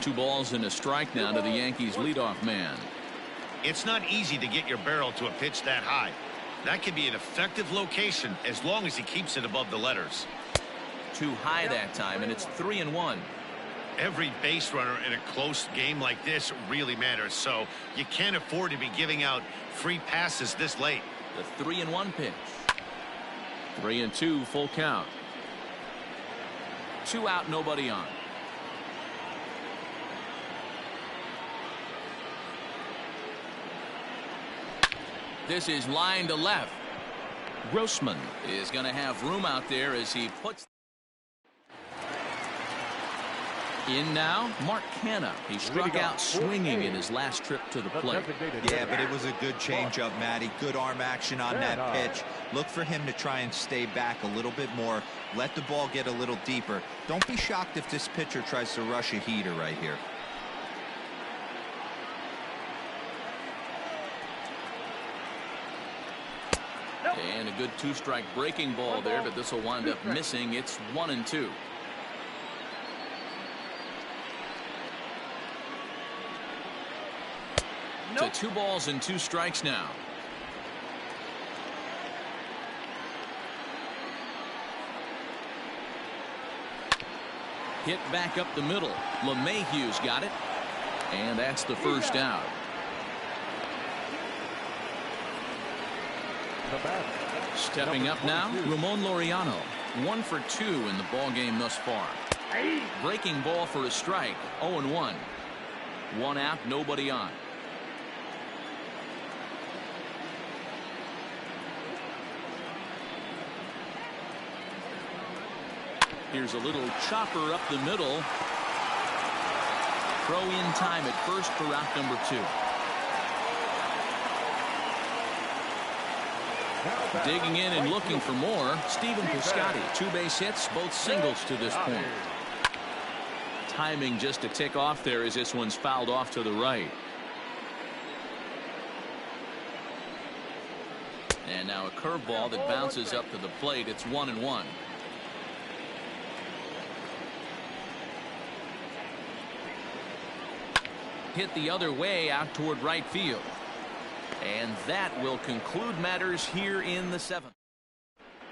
Two balls and a strike now to the Yankees leadoff man. It's not easy to get your barrel to a pitch that high. That can be an effective location as long as he keeps it above the letters. Too high that time, and it's 3-1. Every base runner in a close game like this really matters, so you can't afford to be giving out free passes this late. The 3-1 pitch. 3-2, full count. 2 out, nobody on. This is line to left. Grossman is going to have room out there as he puts in now. Mark Canha. He struck out swinging in his last trip to the plate. Yeah, but it was a good changeup, Matty. Good arm action on that pitch. Look for him to try and stay back a little bit more. Let the ball get a little deeper. Don't be shocked if this pitcher tries to rush a heater right here. And a good 2-strike breaking ball there, but this will wind up missing. It's 1-2. To 2 balls and 2 strikes now. Hit back up the middle. LeMahieu's got it. And that's the first out. Stepping up now, Ramon Laureano. 1 for 2 in the ball game thus far. Breaking ball for a strike. 0-1. 1 out, nobody on. Here's a little chopper up the middle. Throw in time at first for out number 2. Digging in and looking for more, Stephen Piscotty. 2 base hits, both singles to this point. Timing just a tick off there as this one's fouled off to the right. And now a curveball that bounces up to the plate. It's 1-1. Hit the other way out toward right field. And that will conclude matters here in the 7th.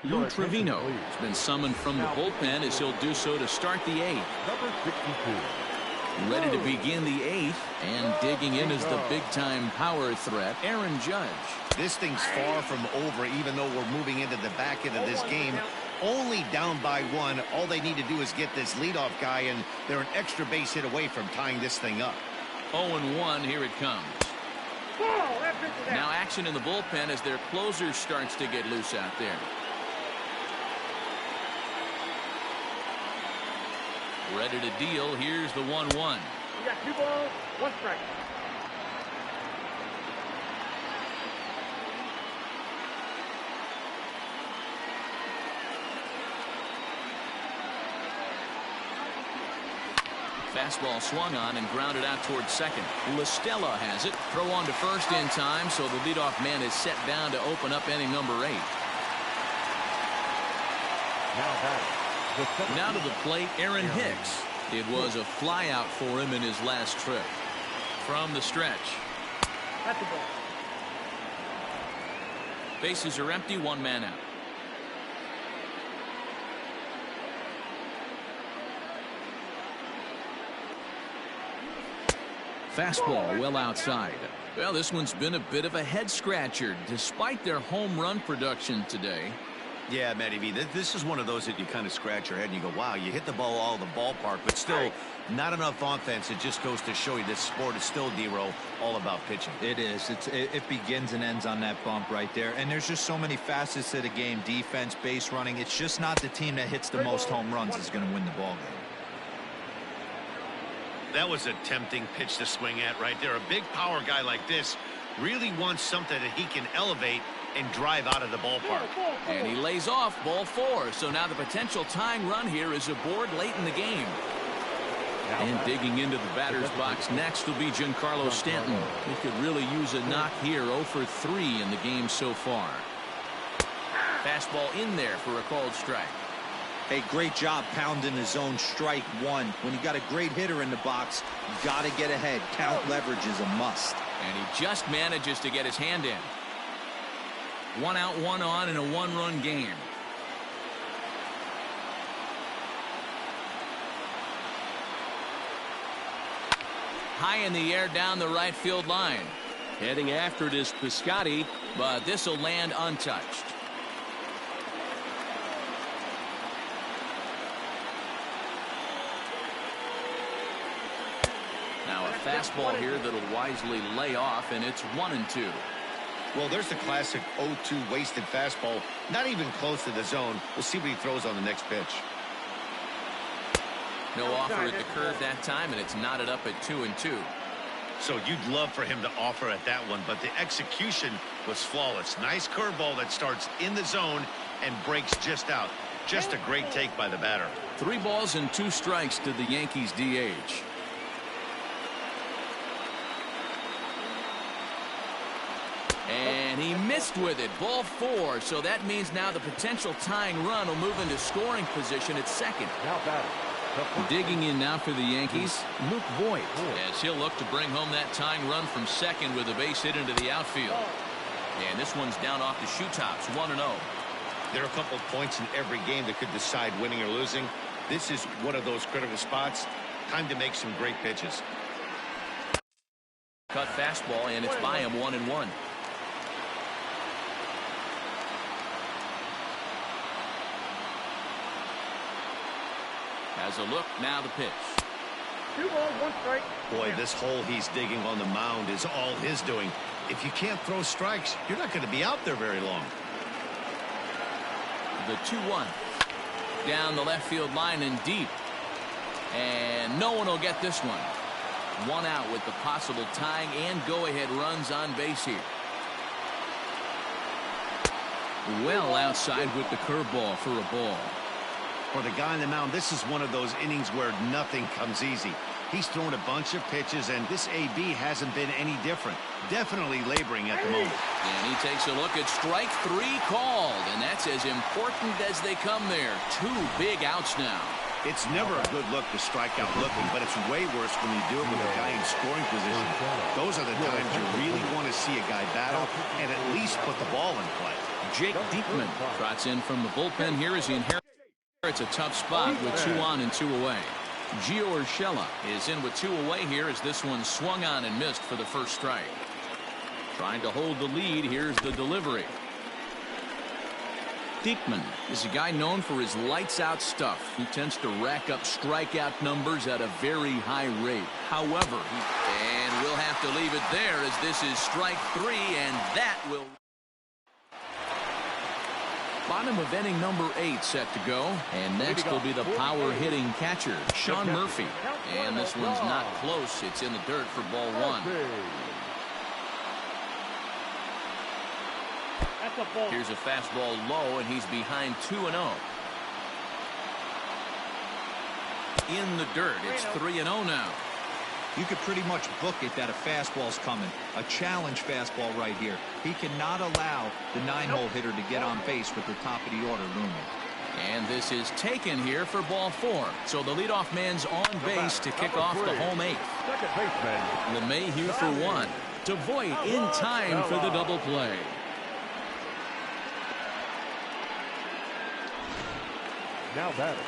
Lou Trevino has been summoned from the bullpen as he'll do so to start the 8th. Number 62. Ready to begin the 8th, and digging in is the big-time power threat, Aaron Judge. This thing's far from over, even though we're moving into the back end of this game. Only down by 1. All they need to do is get this leadoff guy, and they're an extra base hit away from tying this thing up. 0-1, here it comes. Now action in the bullpen as their closer starts to get loose out there. Ready to deal. Here's the 1-1. You got 2 balls, 1 strike. Fastball swung on and grounded out towards second. LaStella has it. Throw on to first in time, so the leadoff man is set down to open up inning number 8. Now to the plate, Aaron Hicks. It was a flyout for him in his last trip. From the stretch. That's a ball. Bases are empty, 1 man out. Fastball well outside. Well, this one's been a bit of a head scratcher despite their home run production today. Yeah, Matty V, this is one of those that you kind of scratch your head and you go, wow, you hit the ball all the ballpark, but still not enough offense. It just goes to show you this sport is still, D-Row, all about pitching. It is. It begins and ends on that bump right there. And there's just so many facets to the game. Defense, base running. It's just not the team that hits the most home runs is going to win the ball game. That was a tempting pitch to swing at right there. A big power guy like this really wants something that he can elevate and drive out of the ballpark. And he lays off, ball 4. So now the potential tying run here is aboard late in the game. And digging into the batter's box next will be Giancarlo Stanton. He could really use a knock here. 0 for 3 in the game so far. Fastball in there for a called strike. Hey, great job pounding the zone. Strike 1. When you got a great hitter in the box, you got to get ahead. Count leverage is a must. And he just manages to get his hand in. 1 out, 1 on in a 1-run game. High in the air down the right field line. Heading after it is Piscotty, but this will land untouched. Now a fastball here that'll wisely lay off, and it's 1-2. Well, there's the classic 0-2 wasted fastball. Not even close to the zone. We'll see what he throws on the next pitch. No offer at the curve that time, and it's knotted up at 2-2. So you'd love for him to offer at that one, but the execution was flawless. Nice curveball that starts in the zone and breaks just out. Just a great take by the batter. 3 balls and 2 strikes to the Yankees DH. And he missed with it. Ball 4. So that means now the potential tying run will move into scoring position at second. Now batting. Digging in now for the Yankees, Luke Voigt, as he'll look to bring home that tying run from second with a base hit into the outfield. And this one's down off the shoe tops, 1-0. There are a couple of points in every game that could decide winning or losing. This is one of those critical spots. Time to make some great pitches. Cut fastball, and it's by him, 1-1. Has a look, now the pitch. 2 balls, 1 strike. Boy, this hole he's digging on the mound is all his doing. If you can't throw strikes, you're not going to be out there very long. The 2-1. Down the left field line and deep. And no one will get this one. 1 out with the possible tying and go-ahead runs on base here. well outside with the curveball for a ball. For the guy on the mound, this is one of those innings where nothing comes easy. He's thrown a bunch of pitches, and this AB hasn't been any different. Definitely laboring at the moment. And he takes a look at strike 3 called, and that's as important as they come there. 2 big outs now. It's never a good look to strike out looking, but it's way worse when you do it with a guy in scoring position. Those are the times you really want to see a guy battle and at least put the ball in play. Jake Diekman trots in from the bullpen here as he inherits a tough spot with 2 on and 2 away. Gio Urshela is in with 2 away here as this one swung on and missed for the first strike. Trying to hold the lead. Here's the delivery. Diekman is a guy known for his lights-out stuff. He tends to rack up strikeout numbers at a very high rate. However, and we'll have to leave it there as this is strike 3, and that will... Bottom of inning number 8 set to go, and next will be the power-hitting catcher, Sean Murphy. And this one's not close. It's in the dirt for ball 1. Here's a fastball low, and he's behind 2-0. In the dirt, it's 3-0 now. You could pretty much book it that a fastball's coming. A challenge fastball right here. He cannot allow the 9-hole hitter to get on base with the top of the order looming. And this is taken here for ball 4. So the leadoff man's on base to kick off the home 8th. Second baseman LeMahieu for 1. DeVoit in time for the double play. now batting.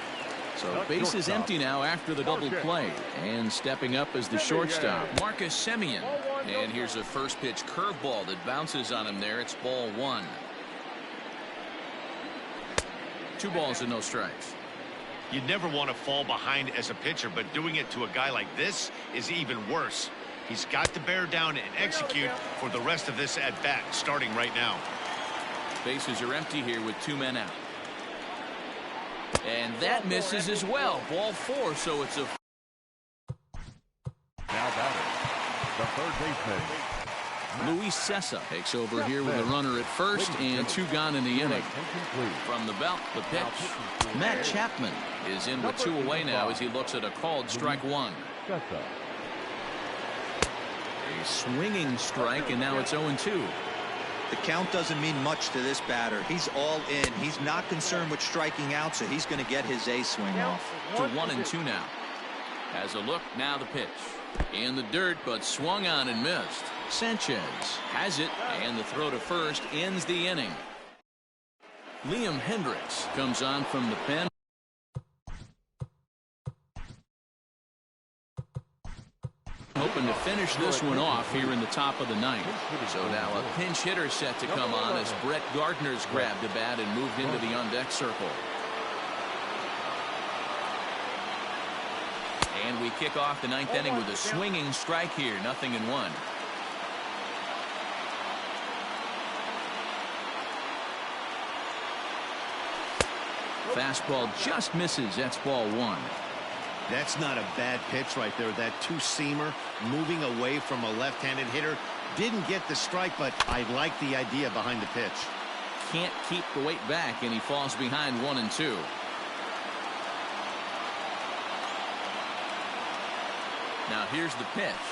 So base is empty now after the double play. And stepping up as the shortstop, Marcus Semien. And here's a first pitch curveball that bounces on him there. It's ball 1. 2 balls and no strikes. You never want to fall behind as a pitcher, but doing it to a guy like this is even worse. He's got to bear down and execute for the rest of this at bat, starting right now. Bases are empty here with 2 men out. And that misses as well. Ball 4, so it's a... Now batting, the third baseman. Luis Cessa takes over here with a runner at first and 2 gone in the inning. From the belt, the pitch. Matt Chapman is in with 2 away now as he looks at a called strike 1. A swinging strike, and now it's 0-2. The count doesn't mean much to this batter. He's all in. He's not concerned with striking out, so he's going to get his A swing off. To 1-2 now. Has a look, now the pitch. In the dirt, but swung on and missed. Sanchez has it, and the throw to first ends the inning. Liam Hendricks comes on from the pen. Hoping to finish this one off here in the top of the 9th. So now a pinch hitter set to come on as Brett Gardner's grabbed the bat and moved into the on-deck circle. And we kick off the 9th inning with a swinging strike here. 0-1. Fastball just misses. That's ball 1. That's not a bad pitch right there. That 2-seamer moving away from a left-handed hitter. Didn't get the strike, but I like the idea behind the pitch. Can't keep the weight back, and he falls behind 1-2. Now here's the pitch.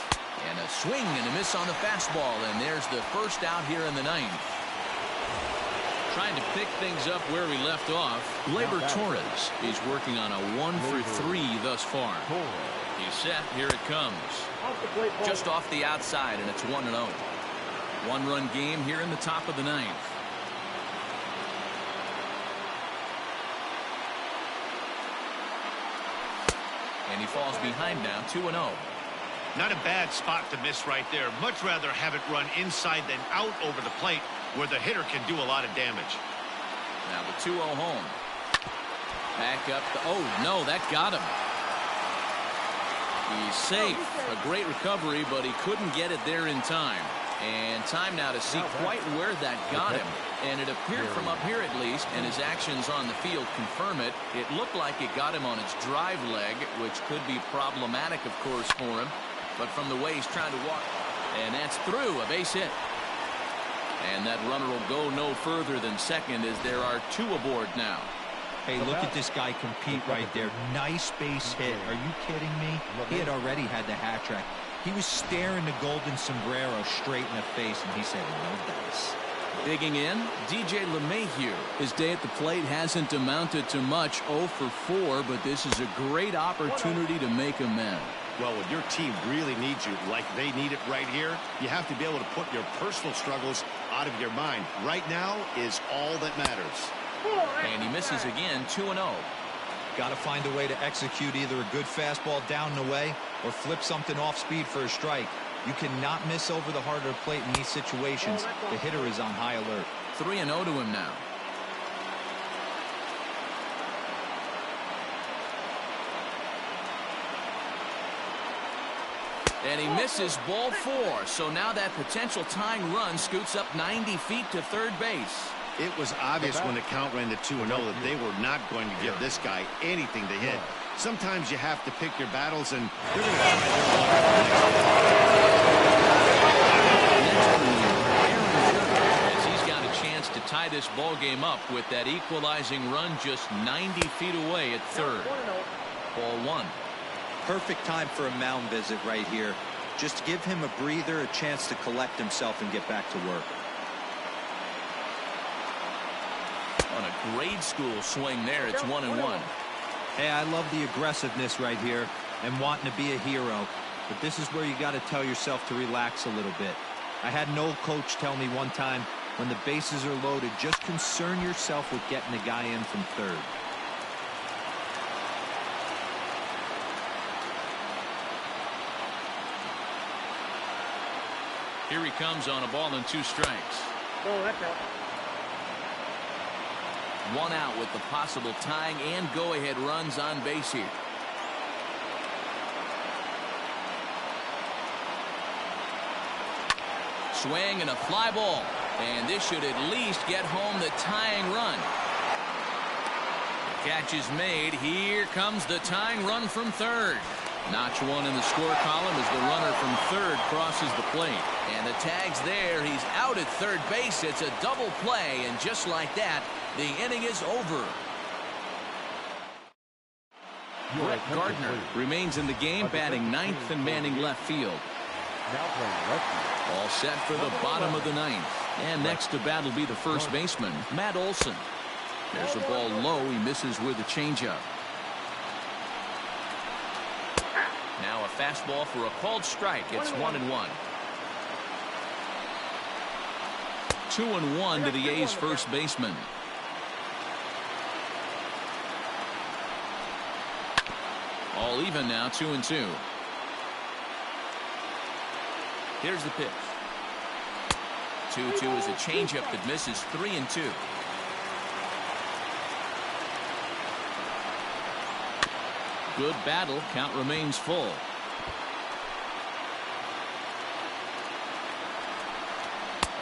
And a swing and a miss on the fastball. And there's the first out here in the 9th. Trying to pick things up where we left off. Gleyber Torres is working on a 1-for-3 thus far. He's set. Here it comes. Just off the outside, and it's 1-0. 1-run game here in the top of the 9th. And he falls behind now, 2-0. Not a bad spot to miss right there. Much rather have it run inside than out over the plate, where the hitter can do a lot of damage. Now the 2-0 home. Back up. Oh, no, that got him. He's safe. A great recovery, but he couldn't get it there in time. And time now to see quite where that got him. And it appeared from up here at least, and his actions on the field confirm it. It looked like it got him on his drive leg, which could be problematic, of course, for him. But from the way he's trying to walk, and that's through, a base hit. And that runner will go no further than second as there are 2 aboard now. Hey, look at this guy compete right there. Nice base hit. Are you kidding me? He had already had the hat trick. He was staring the golden sombrero straight in the face, and he said, no dice. Digging in, DJ LeMahieu. His day at the plate hasn't amounted to much, 0 for 4, but this is a great opportunity to make amends. Well, when your team really needs you, like they need it right here, you have to be able to put your personal struggles out of your mind. Right now is all that matters. And he misses again, 2-0. Got to find a way to execute either a good fastball down and away or flip something off speed for a strike. You cannot miss over the heart of the plate in these situations. The hitter is on high alert. 3-0 to him now. And he misses, ball 4. So now that potential tying run scoots up 90 feet to third base. It was obvious when the count ran to 2-0 that they were not going to give this guy anything to hit. Sometimes you have to pick your battles, and they're going to try as he's got a chance to tie this ball game up with that equalizing run just 90 feet away at third. Ball 1. Perfect time for a mound visit right here. Just give him a breather, a chance to collect himself and get back to work. On a grade school swing there, it's 1-1. Hey, I love the aggressiveness right here and wanting to be a hero. But this is where you got to tell yourself to relax a little bit. I had an old coach tell me one time, when the bases are loaded, just concern yourself with getting the guy in from third. Here he comes on a ball and 2 strikes. Oh, that's out. 1 out with the possible tying and go-ahead runs on base here. Swing and a fly ball. And this should at least get home the tying run. The catch is made. Here comes the tying run from third. Notch 1 in the score column as the runner from third crosses the plate. And the tag's there. He's out at third base. It's a double play. And just like that, the inning is over. Brett Gardner remains in the game, batting 9th and manning left field. Now playing left field. All set for the bottom of the 9th. And next to bat will be the first baseman, Matt Olson. There's a ball low. He misses with a changeup. Now a fastball for a called strike. It's 1-1. 2-1 to the A's first baseman. All even now, 2-2. Here's the pitch. 2-2 is a changeup that misses. 3-2. Good battle. Count remains full.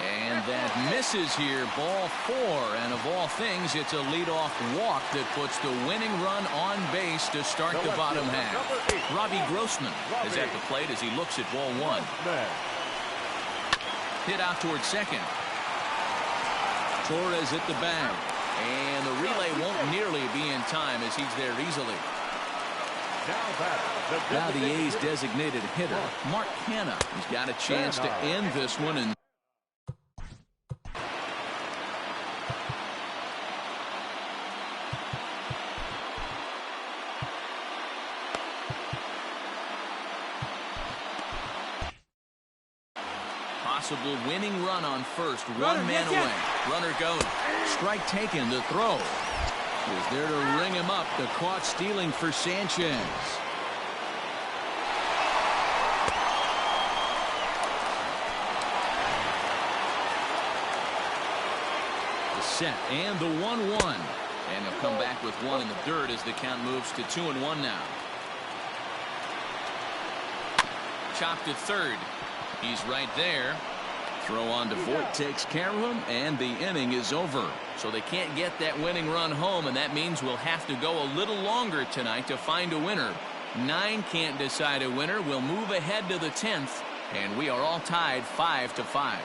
And that misses here. Ball 4. And of all things, it's a leadoff walk that puts the winning run on base to start the bottom half. Robbie Grossman is at the plate as he looks at ball 1. Hit out towards second. Torres at the bag. And the relay won't nearly be in time as he's there easily. Now the A's designated hitter, Mark Hanna, has got a chance to end this one. And possible winning run on first. One man away. Runner goes. Strike taken. The throw is there to ring him up. The caught stealing for Sanchez. The set and the 1-1. And he'll come back with 1 in the dirt as the count moves to 2-1 now. Chopped to third. He's right there. Throw on to Voit takes care of him, and the inning is over. So they can't get that winning run home, and that means we'll have to go a little longer tonight to find a winner. 9 can't decide a winner. We'll move ahead to the 10th, and we are all tied 5-5.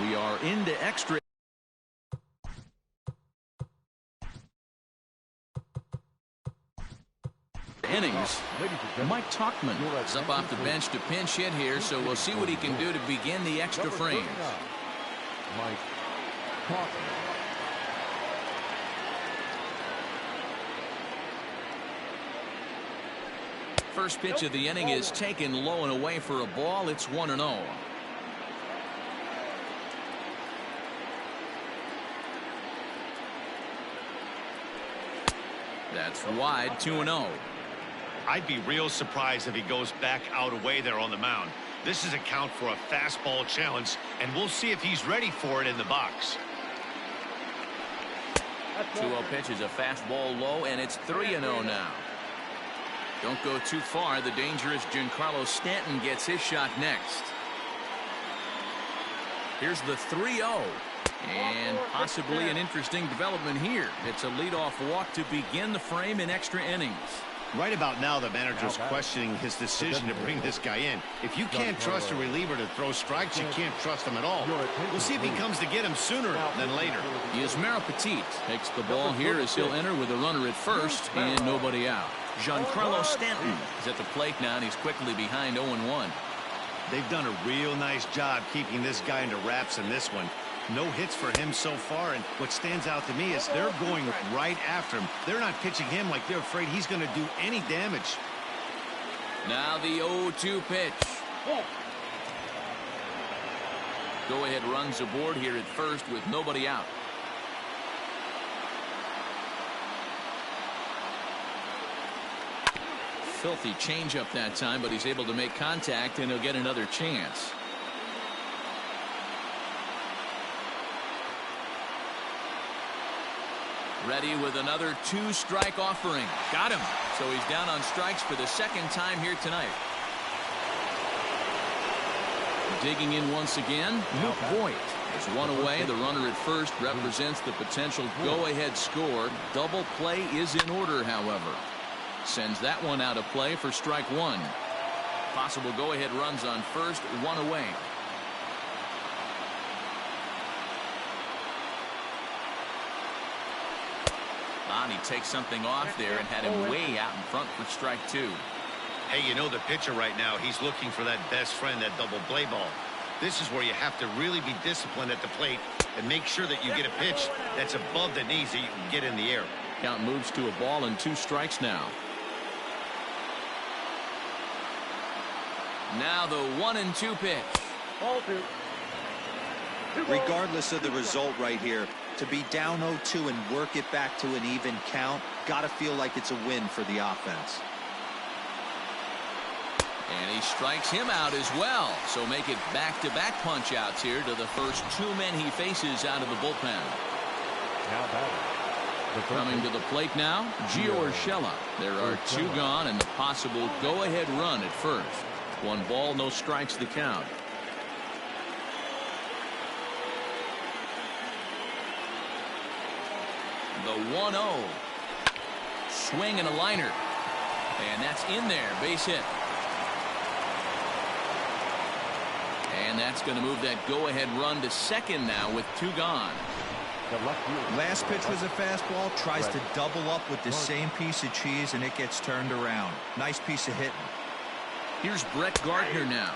We are into extra innings. Mike Tuchman is up off the bench to pinch hit here, so we'll see what he can do to begin the extra frames. Mike Tuchman. First pitch of the inning is taken low and away for a ball. It's 1-0. That's wide, 2-0. I'd be real surprised if he goes back out away there on the mound. This is a count for a fastball challenge, and we'll see if he's ready for it in the box. 2-0 pitch is a fastball low, and it's 3-0 now. Don't go too far. The dangerous Giancarlo Stanton gets his shot next. Here's the 3-0. And possibly an interesting development here. It's a leadoff walk to begin the frame in extra innings. Right about now, the manager's questioning his decision to bring this guy in. If you can't trust a reliever to throw strikes, you can't trust him at all. We'll see if he comes to get him sooner than later. Yusmeiro Petit takes the ball here as he'll enter with a runner at first and nobody out. Giancarlo Stanton is at the plate now, and he's quickly behind 0-1. They've done a real nice job keeping this guy into wraps in this one. No hits for him so far, and what stands out to me is they're going right after him. They're not pitching him like they're afraid he's going to do any damage. Now the 0-2 pitch. Go-ahead runs aboard here at first with nobody out. Filthy changeup that time, but he's able to make contact, and he'll get another chance. Ready with another 2-strike offering. Got him. So he's down on strikes for the second time here tonight. Digging in once again, Luke Voigt. There's one away. The runner at first represents the potential go-ahead score. Double play is in order, however. Sends that one out of play for strike one. Possible go-ahead runs on first, one away. And he takes something off there and had him way out in front for strike two. Hey, you know the pitcher right now, he's looking for that best friend, that double play ball. This is where you have to really be disciplined at the plate and make sure that you get a pitch that's above the knees that you can get in the air. Count moves to a ball and 2 strikes now. Now the 1-2 pitch. Ball 2. Regardless of the result right here, to be down 0-2 and work it back to an even count, gotta feel like it's a win for the offense. And he strikes him out as well. So make it back-to-back punch-outs here to the first 2 men he faces out of the bullpen. Now batting. Coming to the plate now, Gio Urshela. There are 2 gone and the possible go-ahead run at first. 1 ball, no strikes the count. The 1-0. Swing and a liner. And that's in there. Base hit. And that's going to move that go-ahead run to second now with 2 gone. Last pitch was a fastball. Tries to double up with the same piece of cheese, and it gets turned around. Nice piece of hitting. Here's Brett Gardner now,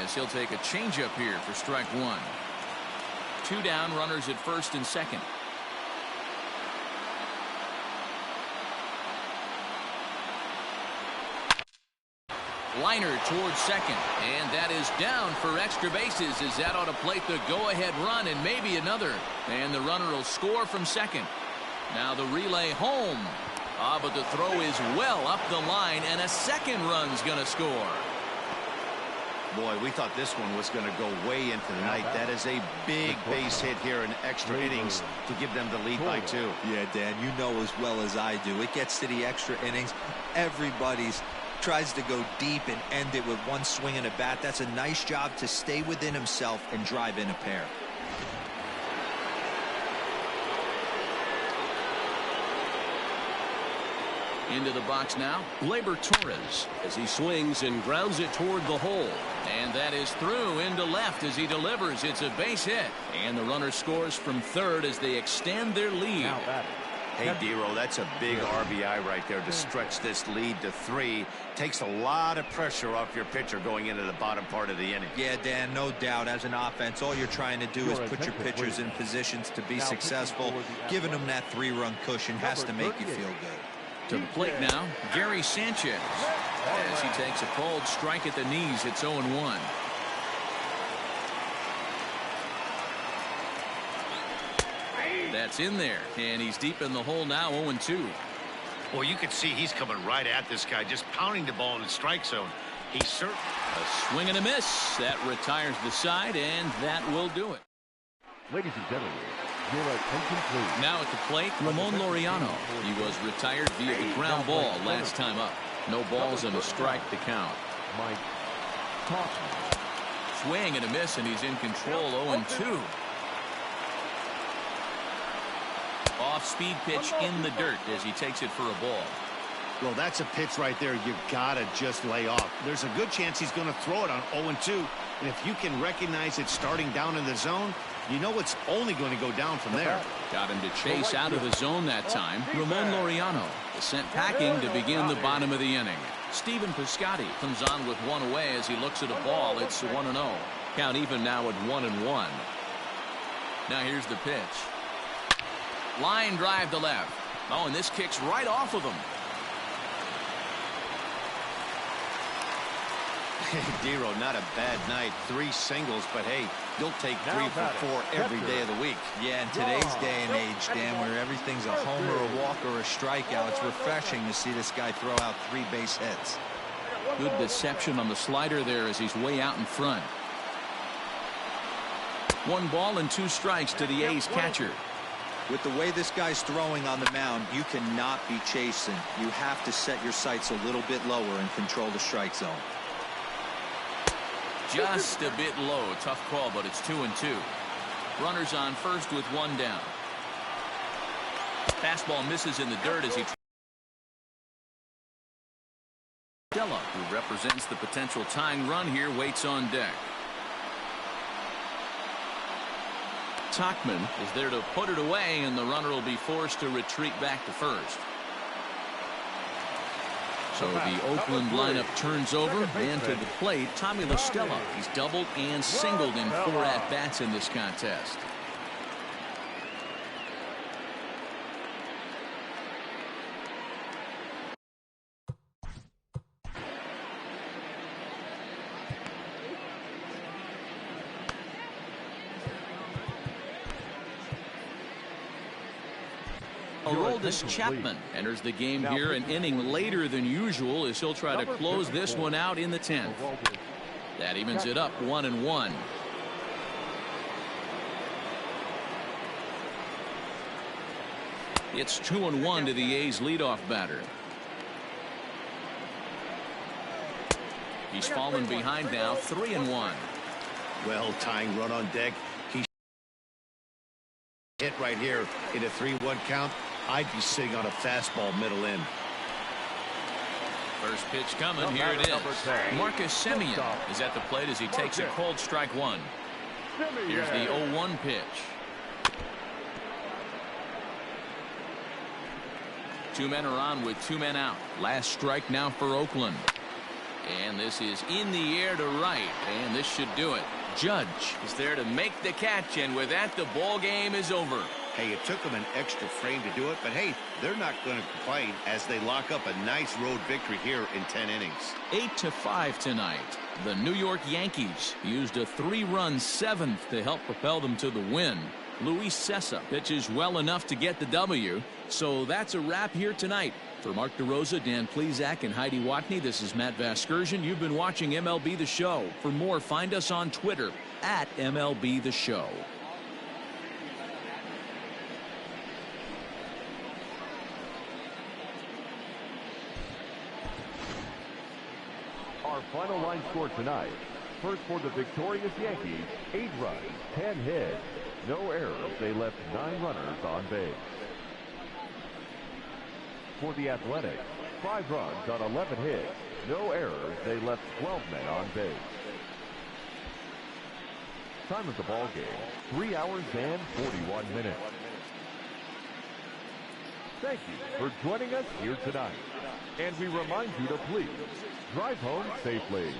as he'll take a changeup here for strike 1. 2 down, runners at first and second. Liner towards second, and that is down for extra bases as that ought to plate the go-ahead run and maybe another. And the runner will score from second. Now the relay home. But the throw is well up the line, and a second run's going to score. Boy, we thought this one was going to go way into the night. That is a big base hit here in extra innings to give them the lead by 2. Yeah, Dan, you know as well as I do. It gets to the extra innings. Everybody's tries to go deep and end it with 1 swing and a bat. That's a nice job to stay within himself and drive in a pair. Into the box now, Gleyber Torres as he swings and grounds it toward the hole. And that is through into left as he delivers. It's a base hit. And the runner scores from third as they extend their lead. Now batting. Hey, Dero, that's a big RBI right there to stretch this lead to 3. Takes a lot of pressure off your pitcher going into the bottom part of the inning. Yeah, Dan, no doubt. As an offense, all you're trying to do is put your pitchers in positions to be successful. Giving them that 3-run cushion has to make you feel good. To the plate now, Gary Sanchez. As he takes a cold strike at the knees, it's 0-1. That's in there, and he's deep in the hole now, 0-2. Well, you can see he's coming right at this guy, just pounding the ball in the strike zone. He's certain. A swing and a miss. That retires the side, and that will do it. Ladies and gentlemen, your attention please. Now at the plate, Ramon Laureano. He was retired via the ground ball last time up. No balls and a strike to count. Mike Tauchman. Swing and a miss, and he's in control, 0-2. Off-speed pitch in the dirt as he takes it for a ball. Well, that's a pitch right there you gotta just lay off. There's a good chance he's going to throw it on 0-2. And if you can recognize it starting down in the zone, you know it's only going to go down from there. Got him to chase out of the zone that time. Ramon Laureano is sent packing to begin the bottom of the inning. Stephen Piscotty comes on with one away as he looks at a ball. It's 1-0. Count even now at 1-1. Now here's the pitch. Line drive to left. Oh, and this kicks right off of him. Dero, not a bad night. 3 singles, but hey, you'll take 3 for 4 every day of the week. Yeah, in today's day and age, Dan, where everything's a homer, a walk, or a strikeout, it's refreshing to see this guy throw out 3 base hits. Good deception on the slider there as he's way out in front. 1 ball and 2 strikes to the A's catcher. With the way this guy's throwing on the mound, you cannot be chasing. You have to set your sights a little bit lower and control the strike zone. Just a bit low. Tough call, but it's 2-2. Runners on first with 1 down. Fastball misses in the dirt as he Stella, who represents the potential tying run here, waits on deck. Tauchman is there to put it away, and the runner will be forced to retreat back to first. So the Oakland lineup turns over, and to the plate, Tommy La Stella. He's doubled and singled in 4 at-bats in this contest. Aroldis Chapman enters the game here an inning later than usual as he'll try to close this one out in the 10th. That evens it up 1-1. It's 2-1 to the A's leadoff batter. He's fallen behind now, 3-1. Well, tying run on deck. He hit right here in a 3-1 count. I'd be sitting on a fastball middle in. First pitch coming. Here it is. Marcus Semien is at the plate as he takes a cold strike 1. Here's the 0-1 pitch. 2 men are on with 2 men out. Last strike now for Oakland. And this is in the air to right, and this should do it. Judge is there to make the catch, and with that, the ball game is over. Hey, it took them an extra frame to do it, but hey, they're not going to complain as they lock up a nice road victory here in 10 innings. 8-5 tonight. The New York Yankees used a 3-run 7th to help propel them to the win. Luis Cessa pitches well enough to get the W. So that's a wrap here tonight. For Mark DeRosa, Dan Plesac, and Heidi Watney, this is Matt Vasgersian. You've been watching MLB The Show. For more, find us on Twitter at MLB The Show. Our final line score tonight. First for the victorious Yankees, 8 runs, 10 hits, no errors. They left 9 runners on base. For the Athletics, 5 runs on 11 hits. No errors. They left 12 men on base. Time of the ball game, 3 hours and 41 minutes. Thank you for joining us here tonight. And we remind you to please drive home safely.